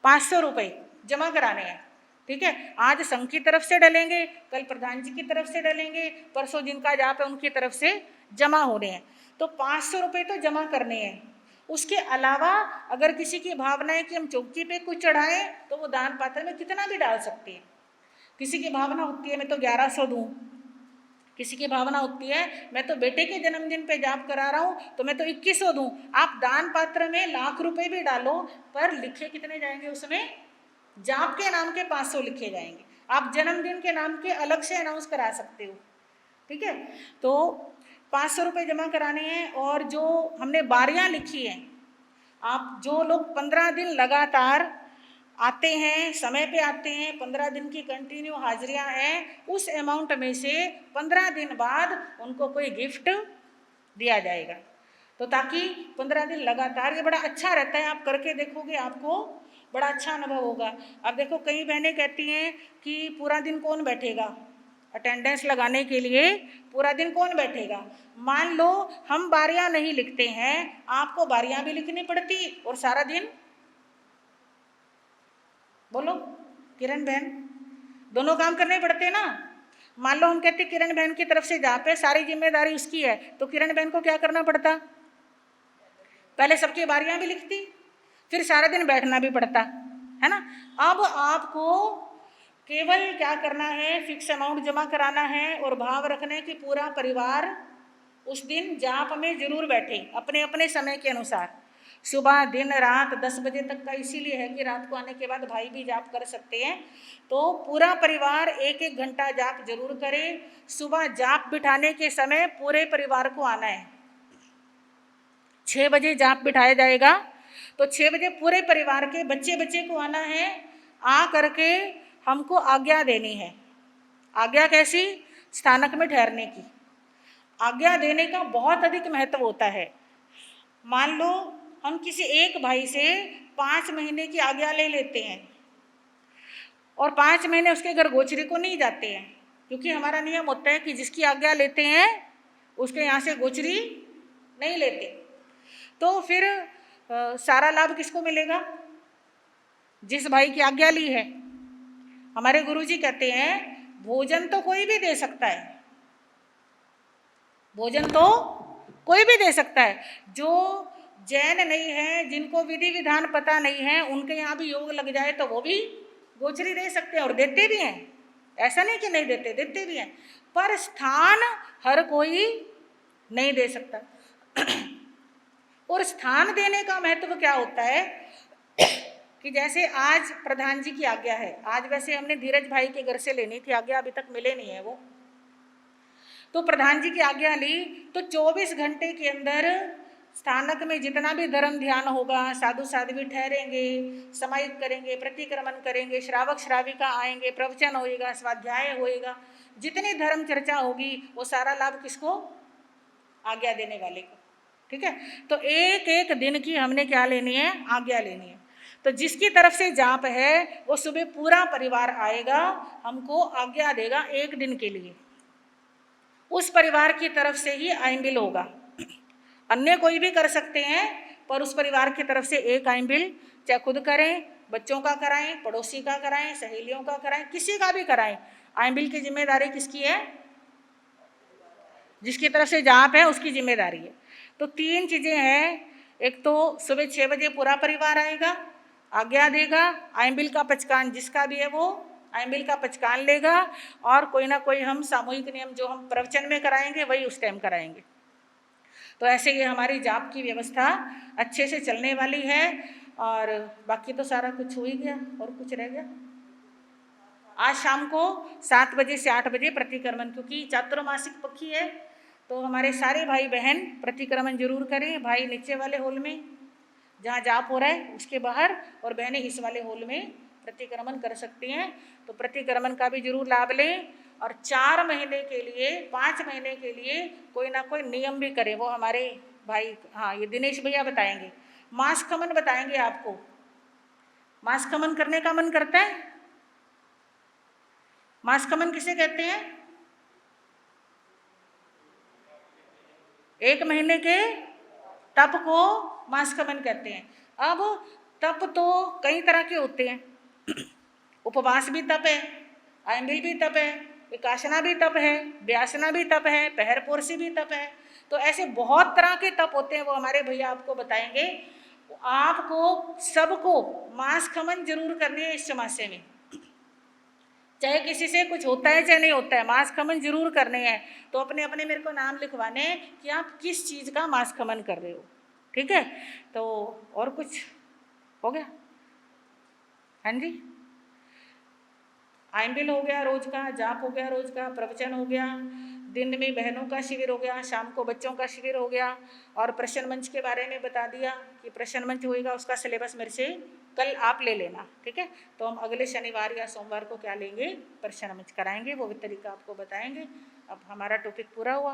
Speaker 1: 500 रुपये जमा कराने हैं। ठीक है, आज संघ की तरफ से डलेंगे, कल प्रधान जी की तरफ से डलेंगे, परसों जिनका जाप है उनकी तरफ से जमा होने हैं। तो 500 रुपये तो जमा करने हैं। उसके अलावा अगर किसी की भावना है कि हम चौकी पे कुछ चढ़ाएं तो वो दान पात्र में कितना भी डाल सकते हैं। किसी की भावना होती है मैं तो 1100 दूं, किसी की भावना होती है मैं तो बेटे के जन्मदिन पे जाप करा रहा हूँ तो मैं तो 2100 दूं। आप दान पात्र में लाख रुपए भी डालो, पर लिखे कितने जाएंगे उसमें? जाप के नाम के 500 लिखे जाएंगे। आप जन्मदिन के नाम के अलग से अनाउंस करा सकते हो। ठीक है, तो 500 रुपये जमा कराने हैं। और जो हमने बारियां लिखी हैं, आप जो लोग 15 दिन लगातार आते हैं, समय पे आते हैं, 15 दिन की कंटिन्यू हाजिरियां हैं, उस अमाउंट में से 15 दिन बाद उनको कोई गिफ्ट दिया जाएगा। तो ताकि 15 दिन लगातार, ये बड़ा अच्छा रहता है, आप करके देखोगे आपको बड़ा अच्छा अनुभव होगा। अब देखो कई बहनें कहती हैं कि पूरा दिन कौन बैठेगा अटेंडेंस लगाने के लिए, पूरा दिन कौन बैठेगा। मान लो हम बारियां नहीं लिखते हैं, आपको बारियां भी लिखनी पड़ती और सारा दिन, बोलो किरण बहन, दोनों काम करने पड़ते ना। मान लो हम कहते किरण बहन की तरफ से जाप है, सारी जिम्मेदारी उसकी है, तो किरण बहन को क्या करना पड़ता? पहले सबकी बारियां भी लिखती, फिर सारा दिन बैठना भी पड़ता है ना। अब आपको केवल क्या करना है, फिक्स अमाउंट जमा कराना है और भाव रखने कि पूरा परिवार उस दिन जाप में जरूर बैठे अपने अपने समय के अनुसार। सुबह दिन रात 10 बजे तक का इसीलिए है कि रात को आने के बाद भाई भी जाप कर सकते हैं। तो पूरा परिवार 1-1 घंटा जाप जरूर करे। सुबह जाप बिठाने के समय पूरे परिवार को आना है। 6 बजे जाप बिठाया जाएगा तो 6 बजे पूरे परिवार के बच्चे बच्चे को आना है। आ करके हमको आज्ञा देनी है। आज्ञा कैसी? स्थानक में ठहरने की। आज्ञा देने का बहुत अधिक महत्व होता है। मान लो हम किसी एक भाई से 5 महीने की आज्ञा ले लेते हैं और 5 महीने उसके घर गोचरी को नहीं जाते हैं, क्योंकि हमारा नियम होता है कि जिसकी आज्ञा लेते हैं उसके यहाँ से गोचरी नहीं लेते। तो फिर सारा लाभ किसको मिलेगा? जिस भाई की आज्ञा ली है। हमारे गुरुजी कहते हैं भोजन तो कोई भी दे सकता है, भोजन तो कोई भी दे सकता है। जो जैन नहीं है, जिनको विधि विधान पता नहीं है, उनके यहाँ भी योग लग जाए तो वो भी गोचरी दे सकते हैं और देते भी हैं। ऐसा नहीं कि नहीं देते, देते भी हैं, पर स्थान हर कोई नहीं दे सकता। और स्थान देने का महत्व क्या होता है कि जैसे आज प्रधान जी की आज्ञा है, आज वैसे हमने धीरज भाई के घर से लेनी थी आज्ञा, अभी तक मिले नहीं है वो, तो प्रधान जी की आज्ञा ली तो 24 घंटे के अंदर स्थानक में जितना भी धर्म ध्यान होगा, साधु साध्वी ठहरेंगे, समाहित करेंगे, प्रतिक्रमण करेंगे, श्रावक श्राविका आएंगे, प्रवचन होएगा, स्वाध्याय होएगा, जितनी धर्म चर्चा होगी वो सारा लाभ किसको? आज्ञा देने वाले को। ठीक है, तो एक एक दिन की हमने क्या लेनी है? आज्ञा लेनी है। तो जिसकी तरफ से जाप है वो सुबह पूरा परिवार आएगा, हमको आज्ञा देगा एक दिन के लिए। उस परिवार की तरफ से ही आइंबिल होगा, अन्य कोई भी कर सकते हैं, पर उस परिवार की तरफ से एक आइंबिल, चाहे खुद करें, बच्चों का कराएं, पड़ोसी का कराएं, सहेलियों का कराएं, किसी का भी कराएं, आइंबिल की जिम्मेदारी किसकी है? जिसकी तरफ से जाप है उसकी जिम्मेदारी है। तो 3 चीजें हैं, एक तो सुबह 6 बजे पूरा परिवार आएगा, आज्ञा देगा, आइंबिल का पचकान जिसका भी है वो आइंबिल का पचकान लेगा, और कोई ना कोई हम सामूहिक नियम जो हम प्रवचन में कराएंगे वही उस टाइम कराएंगे। तो ऐसे ये हमारी जाप की व्यवस्था अच्छे से चलने वाली है। और बाकी तो सारा कुछ हो ही गया, और कुछ रह गया? आज शाम को 7 बजे से 8 बजे प्रतिक्रमण, क्योंकि चातुर्मासिक पक्षी है तो हमारे सारे भाई बहन प्रतिक्रमण जरूर करें। भाई नीचे वाले हॉल में जहाँ जाप हो रहा है उसके बाहर, और बहनें इस वाले हॉल में प्रतिक्रमण कर सकती हैं। तो प्रतिक्रमण का भी जरूर लाभ लें। और 4 महीने के लिए, 5 महीने के लिए कोई ना कोई नियम भी करें। वो हमारे भाई, हाँ, ये दिनेश भैया बताएंगे, मास खमन बताएंगे आपको। मास खमन करने का मन करता है? मास खमन किसे कहते हैं? 1 महीने के तप को मास खमन कहते हैं। अब तप तो कई तरह के होते हैं। उपवास भी तप है, आयंबिल भी तप है, विकासना भी तप है, व्यासना भी तप है, पहर पोरसी भी तप है। तो ऐसे बहुत तरह के तप होते हैं, वो हमारे भैया आपको बताएंगे। आपको सबको मास खमन जरूर करनी है इस चमासे में, चाहे किसी से कुछ होता है चाहे नहीं होता है, मास खमन जरूर करने हैं। तो अपने अपने मेरे को नाम लिखवाने कि आप किस चीज़ का मास खमन कर रहे हो, ठीक है? तो और कुछ हो गया? हाँ जी, आइंबिल हो गया रोज का, जाप हो गया रोज का, प्रवचन हो गया, दिन में बहनों का शिविर हो गया, शाम को बच्चों का शिविर हो गया। और प्रश्न मंच के बारे में बता दिया कि प्रश्न मंच होएगा, उसका सिलेबस मेरे से कल आप ले लेना, ठीक है? तो हम अगले शनिवार या सोमवार को क्या लेंगे, प्रश्न मंच कराएंगे, वो भी तरीका आपको बताएंगे। अब हमारा टॉपिक पूरा हुआ।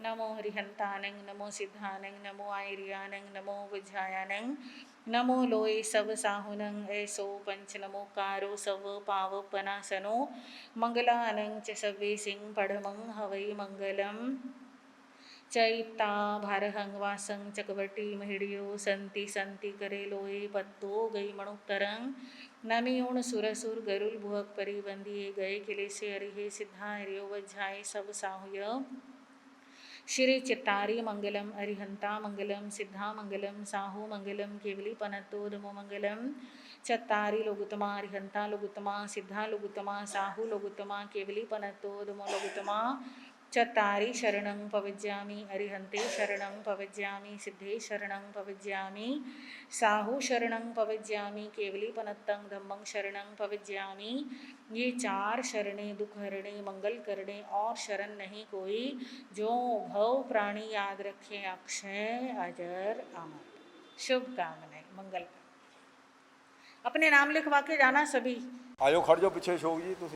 Speaker 1: नमो हरिहंतानंग, नमो सिद्धानंग, नमो आयरियानंग, नमो विज्ञायानंग, नमो लोय सब साहुनंग, ऐसो पंच नमोकारो सब पावपनासनो, मंगलानंग च सव्वे सिंह पढ़मंग हवै मंगलम, चैता भारहंग वासंग चकवटी महिड़ियो, संति संति करे लोए पत्तो गई मणुक्तरंग, नमियोण सुरसुर गरुल भुवक परिबंदिये, गए किले से अरिहे सिद्धा हरियो वज्झाए सब साहुय, श्री चित्तारी मंगलम, अरिहंता मंगलम, सिद्धा मंगलम, साहू मंगलम, केवली पनतोदमो मंगलम, चत्तारी लोगुतमा, अरिहंता लोगुतमा, सिद्धा लोगुतमा, साहू लोगुतमा, केवली पनतोदमो लोगुतमा, चत्तारी शरणं पविज्यामि, अरिहंते शरणं पविज्यामि, सिद्धे शरणं पविज्यामि, साहू शरणं पविज्यामि, केवली पनत्तं धम्मं शरणं पविज्यामि। ये 4 शरणें दुख हरणे, मंगल करने और शरण नहीं कोई, जो भव प्राणी याद रखे अक्षय अजर अमर। शुभकामनाएं, मंगल। अपने नाम लिखवा के जाना सभी।
Speaker 3: आयो खड़ जाओ पीछे शोक जी तुम।